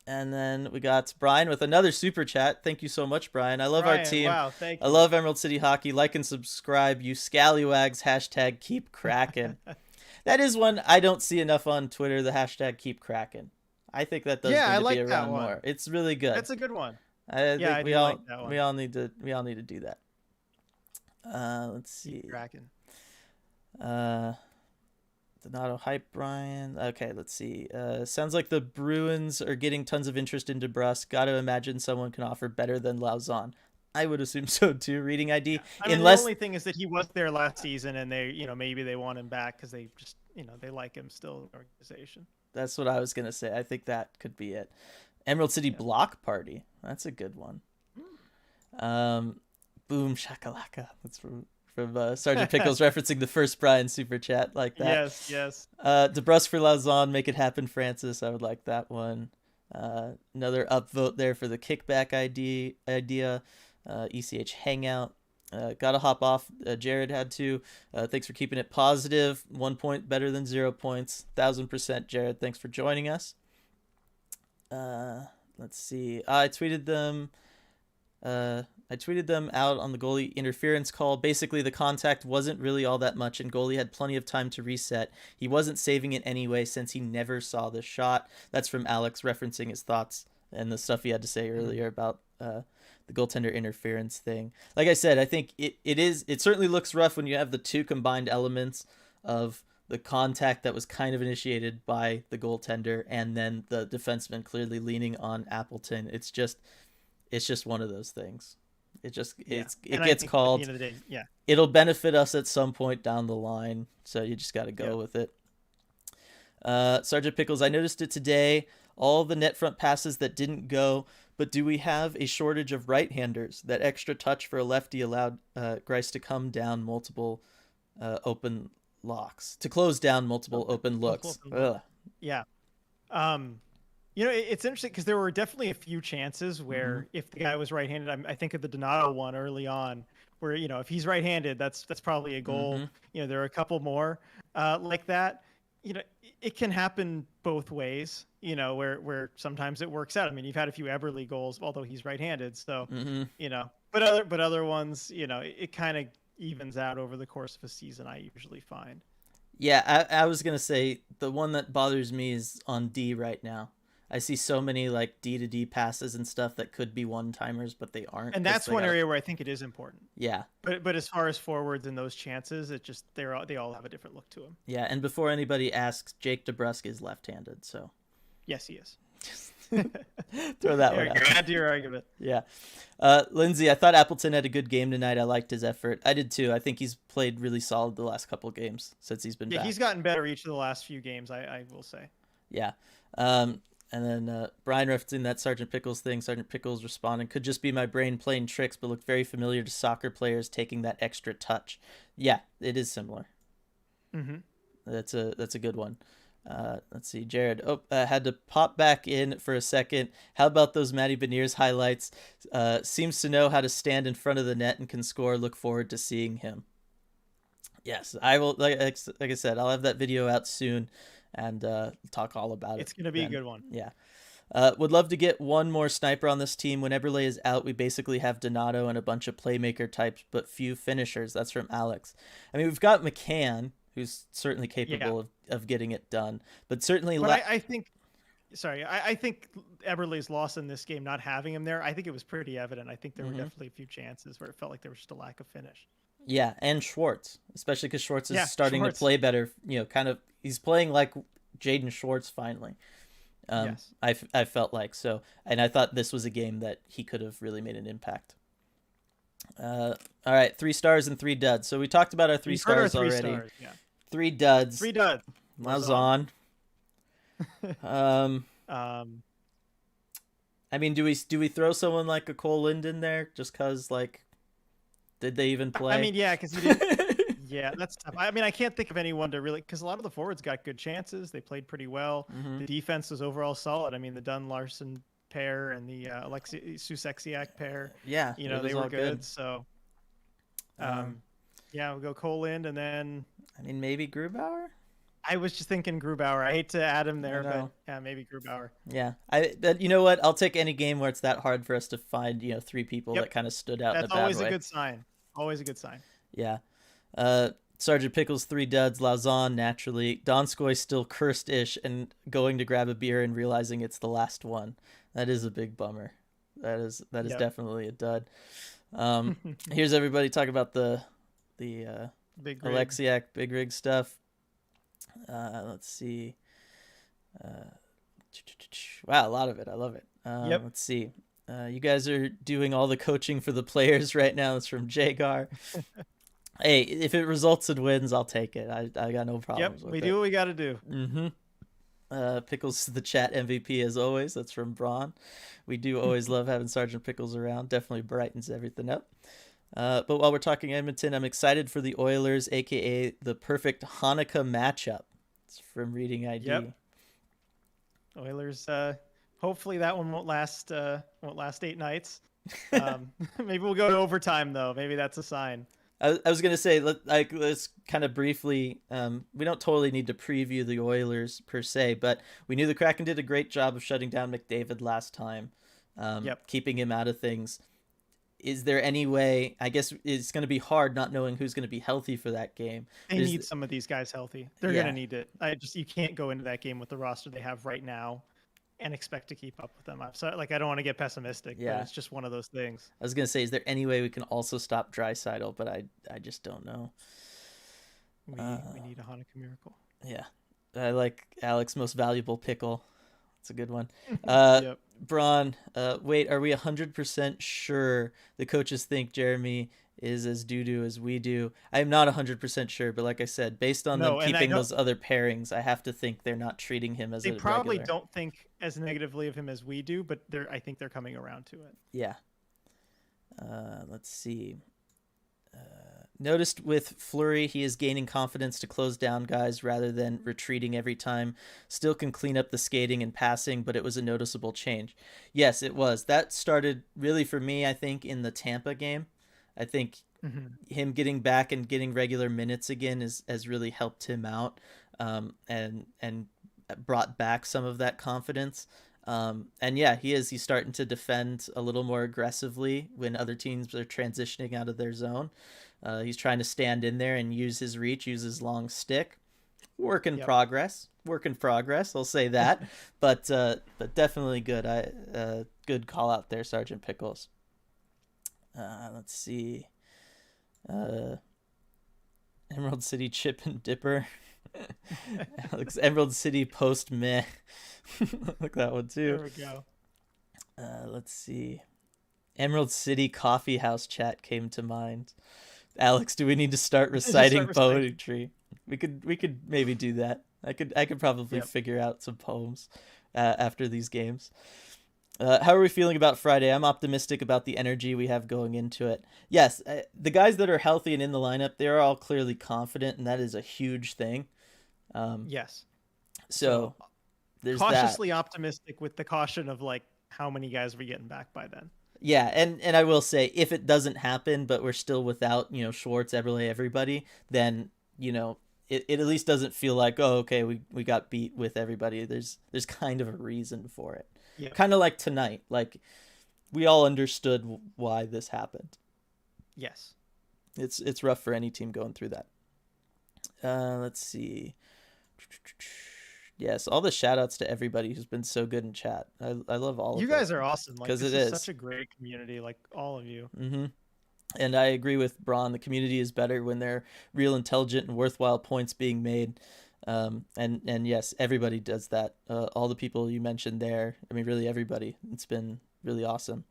And then we got Brian with another super chat. Thank you so much, Brian. I love our team. Wow, thank you. I love Emerald City Hockey. Like and subscribe. You scallywags. # keep Kraken. That is one I don't see enough on Twitter, the # keep Kraken. I think that does need to be around more. It's really good. That's a good one. I think we all need to do that. Let's see. Kraken. Donato hype Brian. Okay, let's see. Sounds like the Bruins are getting tons of interest in DeBrusque. Got to imagine someone can offer better than Lauzon. I would assume so too. Reading ID, Yeah. I mean, the unless only thing is that he was there last season, and they, maybe they want him back because they just, they like him still in the organization. that's what I was gonna say. I think that could be it. Emerald City Yeah. Block Party. That's a good one. Boom shakalaka. That's from Sergeant Pickles referencing the first Brian super chat like that. Yes, yes. DeBrusque for Lauzon, make it happen, Francis. I would like that one. Another upvote there for the kickback idea. ECH hangout. Gotta hop off. Jared had to. Thanks for keeping it positive. 1 point better than 0 points. 1000%, Jared. Thanks for joining us. Let's see. I tweeted them. I tweeted them out on the goalie interference call. Basically, the contact wasn't really all that much, and goalie had plenty of time to reset. He wasn't saving it anyway since he never saw the shot. That's from Alex referencing his thoughts and the stuff he had to say earlier about the goaltender interference thing. Like I said, I think it certainly looks rough when you have the two combined elements of the contact that was kind of initiated by the goaltender and then the defenseman clearly leaning on Appleton. It's just one of those things. It gets called. At the end of the day, yeah. It'll benefit us at some point down the line, so you just got to go with it. Sergeant Pickles, I noticed it today. All the net front passes that didn't go, but do we have a shortage of right-handers? That extra touch for a lefty allowed Grice to come down multiple open locks, to close down multiple open looks. Yeah. It's interesting because there were definitely a few chances where if the guy was right-handed, I think of the Donato one early on, where if he's right-handed, that's probably a goal. There are a couple more like that. It can happen both ways. Where sometimes it works out. I mean, you've had a few Eberle goals, although he's right-handed. So but other ones, it kind of evens out over the course of a season. I usually find. Yeah, I was gonna say the one that bothers me is on D right now. I see so many like D to D passes and stuff that could be one-timers, but they aren't. And that's one area where I think it is important. Yeah. But as far as forwards and those chances, it just they all have a different look to them. Yeah, and before anybody asks, Jake DeBrusque is left-handed, so. Yes, he is. Throw that one out. Add to your argument. Yeah. Lindsay, I thought Appleton had a good game tonight. I liked his effort. I did too. I think he's played really solid the last couple of games since he's been back. He's gotten better each of the last few games, I will say. Yeah. And then Brian referencing that Sergeant Pickles thing. Sergeant Pickles responding, could just be my brain playing tricks, but looked very familiar to soccer players taking that extra touch. Yeah, it is similar. That's a good one. Let's see, Jared. Had to pop back in for a second. How about those Matty Beniers highlights? Seems to know how to stand in front of the net and can score. Look forward to seeing him. Yes, I will. Like I said, I'll have that video out soon and talk all about it. It's going to be a good one. Yeah. Would love to get one more sniper on this team. When Eberle is out, we basically have Donato and a bunch of playmaker types, but few finishers. That's from Alex. I mean, we've got McCann, who's certainly capable of getting it done, but certainly. But I think Eberle's loss in this game, not having him there, I think it was pretty evident. I think there were definitely a few chances where it felt like there was just a lack of finish. Yeah, and Schwartz, especially because Schwartz is starting to play better. He's playing like Jaden Schwartz finally. Yes. I felt like so, and I thought this was a game that he could have really made an impact. All right, 3 stars and 3 duds. So we talked about our 3 stars already. 3 duds. 3 duds. Lauzon. I mean, do we throw someone like a Cole Lind there just because like, did they even play? I mean, yeah, because he didn't. Yeah, that's tough. I mean, I can't think of anyone to really, because a lot of the forwards got good chances. They played pretty well. The defense was overall solid. I mean, the Dunn Larson pair and the Alexei Susexiak pair. Yeah, they were good. So, we'll go Cole Lind, and then. I mean, maybe Grubauer. I was just thinking Grubauer. I hate to add him there, but yeah, maybe Grubauer. Yeah, but you know what? I'll take any game where it's that hard for us to find 3 people that kind of stood out. That's in a bad always way. a good sign. Always a good sign. Yeah. Sergeant Pickles 3 duds. Lauzon naturally. Donskoy still cursed-ish and going to grab a beer and realizing it's the last one. That is a big bummer. That is definitely a dud. Here's everybody talking about the Big Alexiak Big Rig stuff. Let's see. Uh, wow, a lot of it. I love it. Yep. Let's see. You guys are doing all the coaching for the players right now. It's from Jagar. Hey, if it results in wins, I'll take it. I got no Yep. problems We with do it. what we got to do. Mm-hmm. Pickles the chat MVP as always. That's from Braun. We do always love having Sergeant Pickles around. Definitely brightens everything up. But while we're talking Edmonton, I'm excited for the Oilers, aka the perfect Hanukkah matchup. It's from Reading ID. Yep. Oilers. Hopefully that one won't last 8 nights. Maybe we'll go to overtime though. Maybe that's a sign. I was gonna say let's kind of briefly. We don't totally need to preview the Oilers per se, but we knew the Kraken did a great job of shutting down McDavid last time, Yep. keeping him out of things. Is there any way? I guess it's going to be hard not knowing who's going to be healthy for that game. They need some of these guys healthy. They're Yeah. gonna need it. You can't go into that game with the roster they have right now and expect to keep up with them. So like I don't want to get pessimistic, Yeah. but it's just one of those things. I was gonna say, is there any way we can also stop Draisaitl? But I just don't know. We need a Hanukkah miracle. Yeah, I like Alex's most valuable pickle. It's a good one. Yep. Braun, wait, are we 100% sure the coaches think Jeremy is as doo-doo as we do? I'm not 100% sure, but like I said, based on them keeping those other pairings, I have to think they're not treating him as they a probably regular. don't think as negatively of him as we do, but I think they're coming around to it. Yeah. Let's see. Noticed with Fleury, he is gaining confidence to close down guys rather than retreating every time. Still can clean up the skating and passing, but it was a noticeable change. Yes, it was. That started really for me, I think, in the Tampa game. I think him getting back and getting regular minutes again has really helped him out, and brought back some of that confidence. And yeah, he's starting to defend a little more aggressively when other teams are transitioning out of their zone. He's trying to stand in there and use his reach, use his long stick. Work in progress. Work in progress. I'll say that. but definitely good. Good call out there, Sergeant Pickles. Let's see. Emerald City Chip and Dipper. Alex, Emerald City post meh. Like that one too. There we go. Let's see. Emerald City Coffee House chat came to mind. Alex, do we need to start reciting poetry? We could maybe do that. I could probably figure out some poems after these games. How are we feeling about Friday? I'm optimistic about the energy we have going into it. Yes, the guys that are healthy and in the lineup, they're all clearly confident, and that is a huge thing. Yes. So there's cautiously optimistic with the caution of like how many guys are we getting back by then. Yeah, and I will say, if it doesn't happen, but we're still without, Schwartz, Eberle, everybody, then, it at least doesn't feel like, oh, okay, we got beat with everybody. There's kind of a reason for it. Yeah. Kind of like tonight. Like, we all understood why this happened. Yes. It's rough for any team going through that. Let's see. Yes, all the shout outs to everybody who's been so good in chat. I love all of you. You guys are awesome. Like, this is such a great community, like all of you. Mm-hmm. And I agree with Braun. The community is better when they're real intelligent and worthwhile points being made. And yes, everybody does that. All the people you mentioned there. I mean, really everybody. It's been really awesome.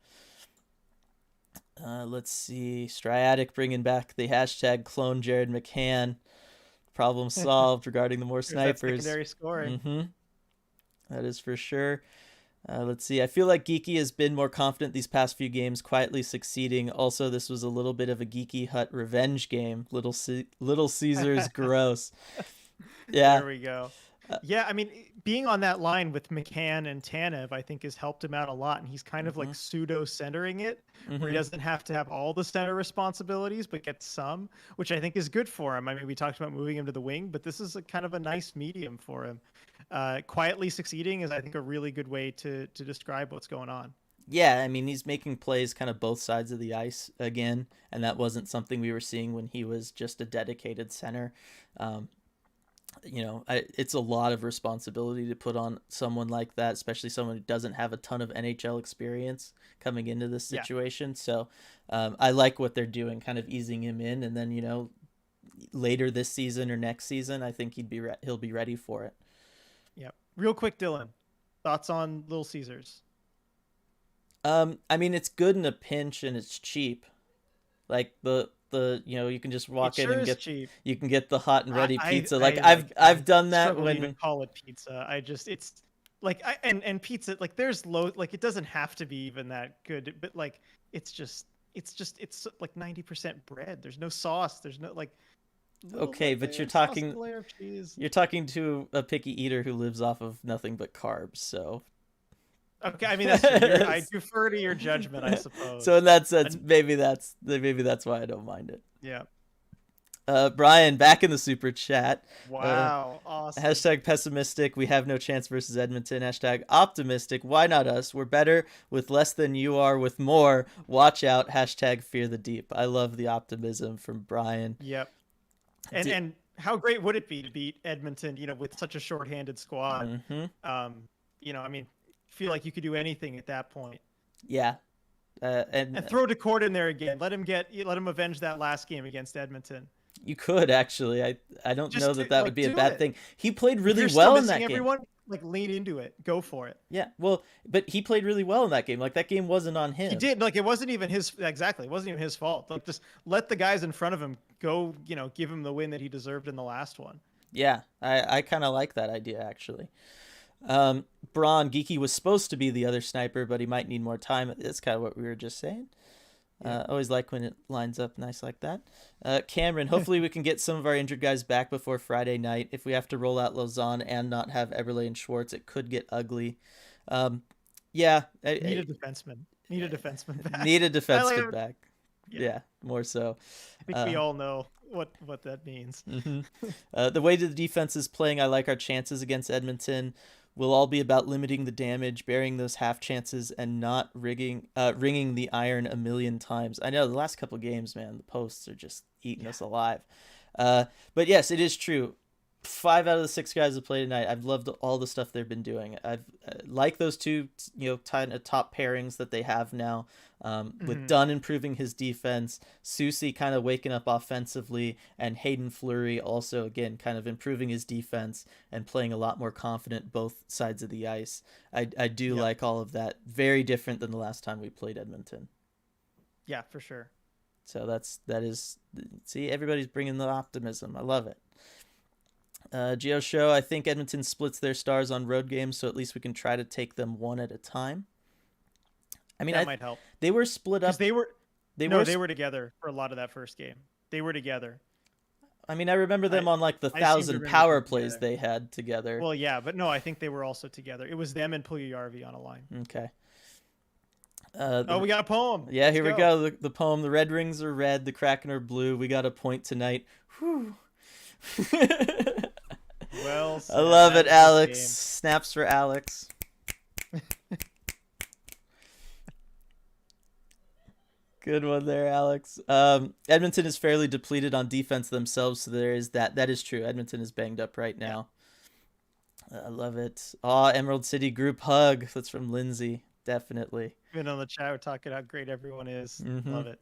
Let's see. Striatic bringing back the hashtag clone Jared McCann. Problem solved regarding the more snipers. Secondary scoring. Mm-hmm. That is for sure. Let's see. I feel like Geeky has been more confident these past few games, quietly succeeding. Also, this was a little bit of a Geeky Hut revenge game. Little Caesars gross. Yeah. There we go. Yeah, I mean, being on that line with McCann and Tanev, I think has helped him out a lot. And he's kind of like pseudo-centering it, where he doesn't have to have all the center responsibilities, but gets some, which I think is good for him. I mean, we talked about moving him to the wing, but this is a kind of a nice medium for him. Quietly succeeding is, I think, a really good way to describe what's going on. Yeah, I mean, he's making plays kind of both sides of the ice again, and that wasn't something we were seeing when he was just a dedicated center. It's a lot of responsibility to put on someone like that, especially someone who doesn't have a ton of NHL experience coming into this situation. Yeah. So I like what they're doing, kind of easing him in, and then, later this season or next season, I think he'll be ready for it. Yep. Real quick, Dylan, thoughts on Little Caesars? I mean, it's good in a pinch and it's cheap. Like you can just walk It in sure and is cheap. you can get the hot and ready pizza. Like I I've done that struggle to when even call it pizza. It's like and pizza, like there's low, like it doesn't have to be even that good, but like it's just it's like 90% bread. There's no sauce. There's no like okay, but you're talking to a picky eater who lives off of nothing but carbs, so Okay, I mean that's true. I defer to your judgment, I suppose. so in that sense, maybe that's why I don't mind it. Yeah. Brian, back in the super chat. Wow, awesome. Hashtag pessimistic. We have no chance versus Edmonton. Hashtag optimistic. Why not us? We're better with less than you are with more. Watch out. Hashtag fear the deep. I love the optimism from Brian. Yep. And how great would it be to beat Edmonton, with such a shorthanded squad? Mm-hmm. I mean, feel like you could do anything at that point. Yeah. And throw DeCord in there again. Let him avenge that last game against Edmonton. You could actually. I don't know that would be a bad thing. He played really If you're well still in that missing game. everyone, like lean into it. Go for it. Yeah. Well, but he played really well in that game. Like that game wasn't on him. He did. Like it wasn't even his exactly. It wasn't even his fault. Like just let the guys in front of him go, give him the win that he deserved in the last one. Yeah. I kind of like that idea actually. Braun, Geeky was supposed to be the other sniper, but he might need more time. That's kind of what we were just saying. Always like when it lines up nice like that. Cameron, hopefully we can get some of our injured guys back before Friday night. If we have to roll out Lausanne and not have Eberle and Schwartz, it could get ugly. Yeah. Need a defenseman. Need a defenseman back. Need a defenseman back. Yeah, more so. I think we all know what that means. Mm-hmm. The way the defense is playing, I like our chances against Edmonton. Will all be about limiting the damage, burying those half chances, and not ringing the iron a million times. I know the last couple of games, man, the posts are just eating us alive. But yes, it is true. 5 out of the 6 guys that play tonight, I've loved all the stuff they've been doing. I've like those two, top pairings that they have now, with Dunn improving his defense, Susie kind of waking up offensively, and Hayden Fleury also, again, kind of improving his defense and playing a lot more confident both sides of the ice. I do like all of that. Very different than the last time we played Edmonton. Yeah, for sure. So that is, see, everybody's bringing the optimism. I love it. Geo Show, I think Edmonton splits their stars on road games, so at least we can try to take them one at a time. I mean, that might help. They were split up. They were together for a lot of that first game. They were together. I mean, I remember them on like the 1,000 power plays they had together. Well, yeah, but no, I think they were also together. It was them and Puljujärvi on a line. Okay. We got a poem. Yeah, Let's we go. The poem. The Red Rings are red. The Kraken are blue. We got a point tonight. Whew. Well, I love it, Alex. Snaps for Alex. Good one there, Alex. Edmonton is fairly depleted on defense themselves, so there is that. That is true. Edmonton is banged up right now. I love it. Emerald City group hug. That's from Lindsay. Definitely. Been on the chat, we're talking how great everyone is. Mm-hmm. Love it.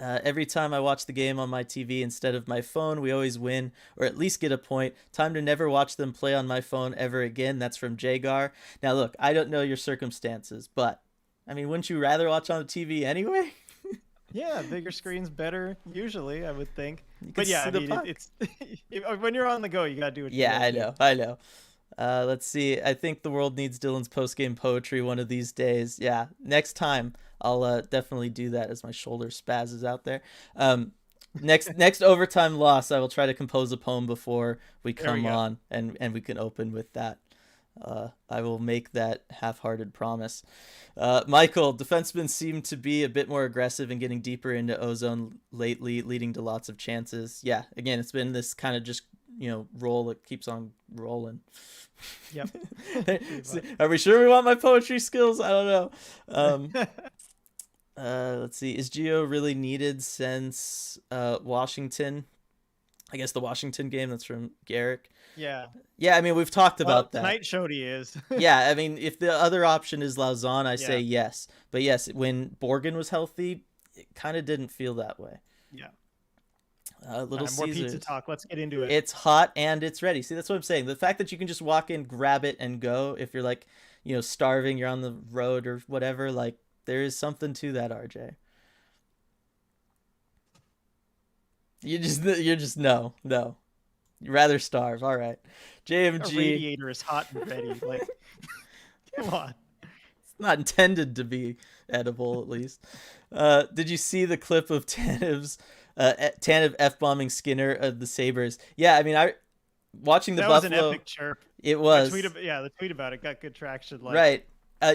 Every time I watch the game on my TV instead of my phone, we always win, or at least get a point. Time to never watch them play on my phone ever again. That's from Jagar. Now, look, I don't know your circumstances, but, I mean, wouldn't you rather watch on the TV anyway? Yeah, bigger screen's better, usually, I would think. But yeah, I mean, it's when you're on the go, you got to do what you gotta do. I know. Let's see. I think the world needs Dylan's post-game poetry one of these days. Yeah, next time I'll definitely do that as my shoulder spazzes out there. Next overtime loss, I will try to compose a poem before we come on, and we can open with that. I will make that half-hearted promise. Michael, defensemen seem to be a bit more aggressive and getting deeper into ozone lately, leading to lots of chances. Yeah, again, it's been this kind of just roll that keeps on rolling. Yep. Are we sure we want my poetry skills? I don't know. Let's see. Is Geo really needed since Washington? I guess the Washington game. That's from Garrick. Yeah. Yeah, I mean, we've talked about that. Tonight showed he is. Yeah, I mean, if the other option is Lausanne, I say yes. But yes, when Borgen was healthy, it kind of didn't feel that way. Yeah. Little More pizza Caesars. talk. Let's get into it. It's hot and it's ready. See, that's what I'm saying. The fact that you can just walk in, grab it, and go if you're like, starving, you're on the road or whatever, like there is something to that, RJ. You're just no. You'd rather starve. All right. A JMG. radiator is hot and ready. Like, come on. It's not intended to be edible, at least. Did you see the clip of Tanev f-bombing Skinner of the Sabres? Yeah, I mean, watching the That Buffalo. was an epic chirp. It was. The tweet about it got good traction. Like, right.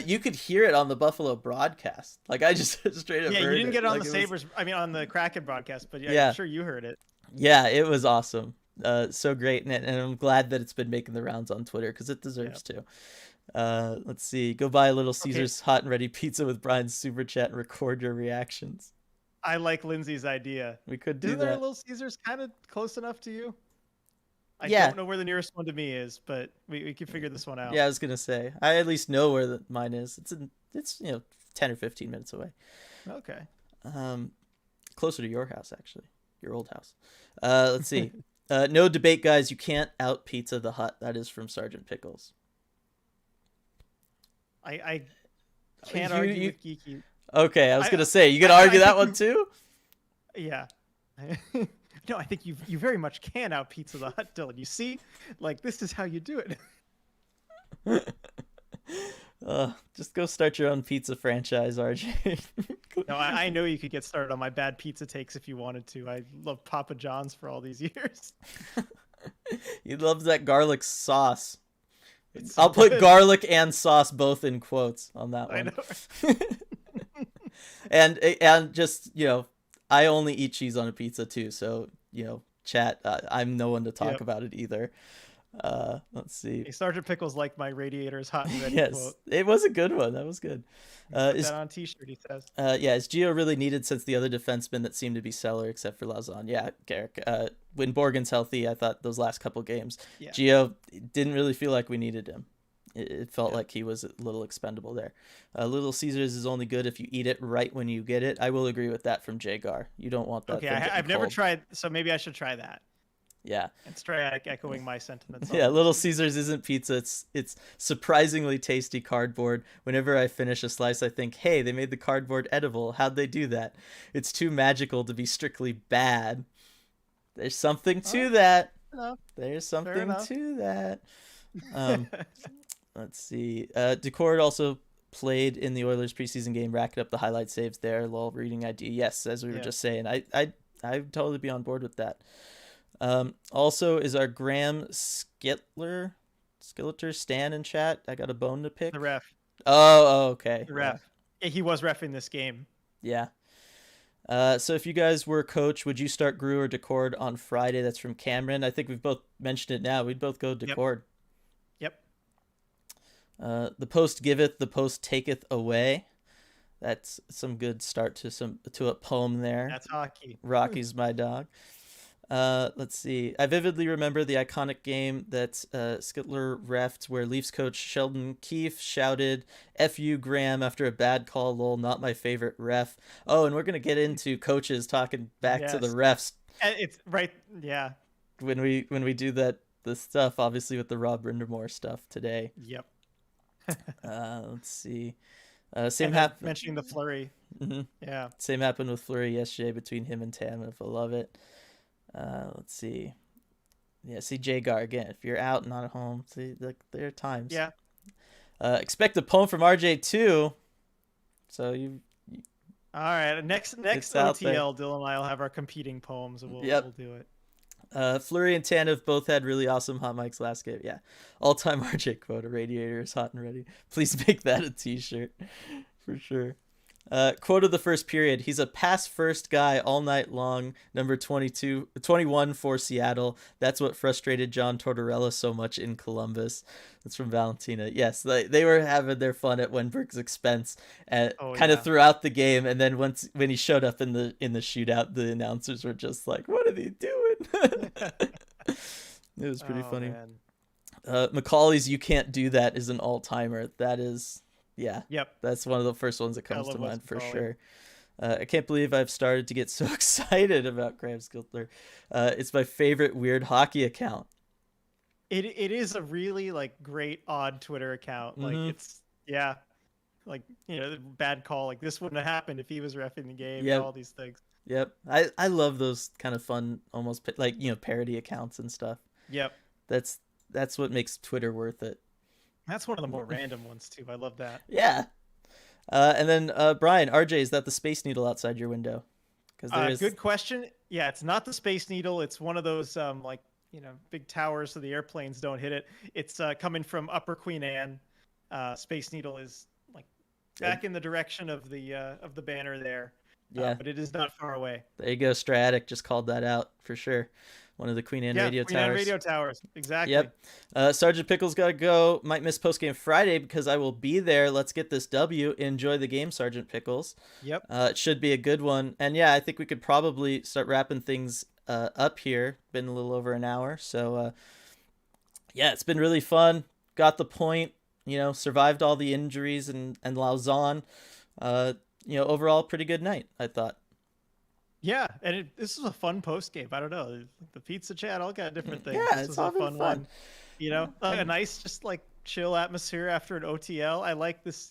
You could hear it on the Buffalo broadcast. Like, I just straight up heard it. Yeah, you didn't get it on like, the Sabres. On the Kraken broadcast, but Yeah. I'm sure you heard it. Yeah, it was awesome. So great, and I'm glad that it's been making the rounds on Twitter because it deserves to. Let's see. Go buy a Little Caesars hot and ready pizza with Brian's super chat and record your reactions. I like Lindsay's idea. We could do Isn't that. there a Little Caesars kind of close enough to you? I Yeah. don't know where the nearest one to me is, but we can figure this one out. Yeah, I was gonna say I at least know where mine is. It's 10 or 15 minutes away. Okay. Closer to your house actually, your old house. Let's see. No debate, guys. You can't out Pizza the Hut. That is from Sergeant Pickles. I can't argue with Geeky. Okay, I was gonna say you gonna argue that one too. Yeah. No, I think you very much can out Pizza the Hut, Dylan. You see, like this is how you do it. Just go start your own pizza franchise, RJ. No, I know you could get started on my bad pizza takes if you wanted to. I love Papa John's for all these years. You love that garlic sauce. So I'll put good. garlic and sauce both in quotes on that one. I know. and just I only eat cheese on a pizza too, so chat. I'm no one to talk about it either. Let's see. Hey, Sergeant Pickles like my radiator is hot and ready Yes, quote. it was a good one. That was good. Put that on t-shirt, he says. Is Gio really needed since the other defensemen that seem to be stellar except for Lauzon? Yeah, Garrick. When Borgen's healthy, I thought those last couple games, Gio didn't really feel like we needed him. It felt like he was a little expendable there. Little Caesars is only good if you eat it right when you get it. I will agree with that from Jagar. You don't want that. Okay, I've never tried, so maybe I should try that. Yeah. And try echoing my sentiments. Yeah, Little Caesars isn't pizza. It's surprisingly tasty cardboard. Whenever I finish a slice, I think, hey, they made the cardboard edible. How'd they do that? It's too magical to be strictly bad. There's something to that. There's something to that. Let's see. Decord also played in the Oilers preseason game, racking up the highlight saves there. Lol, reading ID. Yes, as we were just saying. I'd totally be on board with that. Also, is our Graham Skilleter Stan in chat? I got a bone to pick. The ref. Oh, okay. The ref. Yeah, he was reffing this game. Yeah. So if you guys were coach, would you start Grew or Decord on Friday? That's from Cameron. I think we've both mentioned it now. We'd both go Decord. Yep. The post giveth, the post taketh away. That's some good start to a poem there. That's hockey. Rocky's my dog. Let's see. I vividly remember the iconic game that Skittler refed where Leafs coach Sheldon Keefe shouted, F you, Graham, after a bad call, lol, not my favorite ref. Oh, and we're going to get into coaches talking back to the refs. It's right. Yeah. When we do the stuff, obviously with the Rob Brindamore stuff today. Yep. Let's see. Same happened. Mentioning the Fleury. Mm-hmm. Yeah. Same happened with Fleury yesterday between him and Tanev. I love it. Let's see. Yeah, see Jagar again. If you're out, not at home, see, like there are times. Yeah. Expect a poem from RJ too. So you. All right. Next OTL, Dylan and I will have our competing poems, and we'll do it. Fleury and Tanev both had really awesome hot mics last game. Yeah, all-time RJ quote: "A radiator is hot and ready." Please make that a T-shirt for sure. Quote of the first period: he's a pass first guy all night long. Number 21 for Seattle. That's what frustrated John Tortorella so much in Columbus. That's from Valentina. Yes, they were having their fun at Wenberg's expense, and throughout the game. And then when he showed up in the shootout, the announcers were just like, "What are they doing?" It was pretty funny. Man. Macaulay's "You Can't Do That" is an all-timer. That is. Yeah. Yep. That's one of the first ones that comes to mind for sure. I can't believe I've started to get so excited about Graham Skiltler. It's my favorite weird hockey account. It is a really like great odd Twitter account. Like Mm-hmm. it's yeah, like bad call. Like this wouldn't have happened if he was reffing the game and Yep. all these things. Yep. I love those kind of fun, almost like parody accounts and stuff. Yep, That's that's what makes Twitter worth it. that's one of the more random ones too. I love that. Yeah. And then Brian, RJ, is that the Space Needle outside your window? Because there is. Good question. Yeah, it's not the Space Needle. It's one of those like big towers so the airplanes don't hit it. It's coming from Upper Queen Anne. Space Needle is like back in the direction of the banner there, Yeah. but it is not far away. There you go. Stratic just called that out for sure. One of the Queen Anne Yeah, radio Queen Anne towers. radio towers. Exactly. Yep. Sergeant Pickles got to go. Might miss postgame Friday because I will be there. Let's get this W. Enjoy the game, Sergeant Pickles. Yep. It should be a good one. And yeah, I think we could probably start wrapping things up here. Been a little over an hour. So yeah, it's been really fun. Got the point. Survived all the injuries and Lausanne. Overall, pretty good night, I thought. Yeah, and this was a fun post game. I don't know, the pizza chat all got different things. Yeah, This it's was all a been fun fun. one. A nice just like chill atmosphere after an OTL. I like this.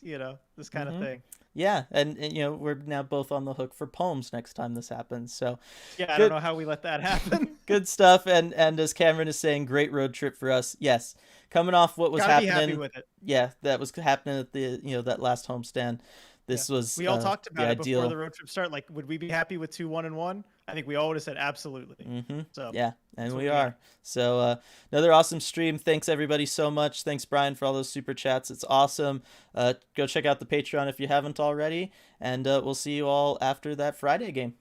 This kind of thing. Yeah, and we're now both on the hook for poems next time this happens. So Yeah, I good, don't know how we let that happen. good stuff. And as Cameron is saying, great road trip for us. Yes, coming off what was Gotta be happening. happy with it. Yeah, that was happening at the that last homestand. This was We all talked about the it ideal. before the road trip started. Like, would we be happy with 2-1-1? I think we all would have said absolutely. So Yeah, and we we are. got. So another awesome stream. Thanks everybody so much. Thanks Brian for all those super chats. It's awesome. Go check out the Patreon if you haven't already, and we'll see you all after that Friday game.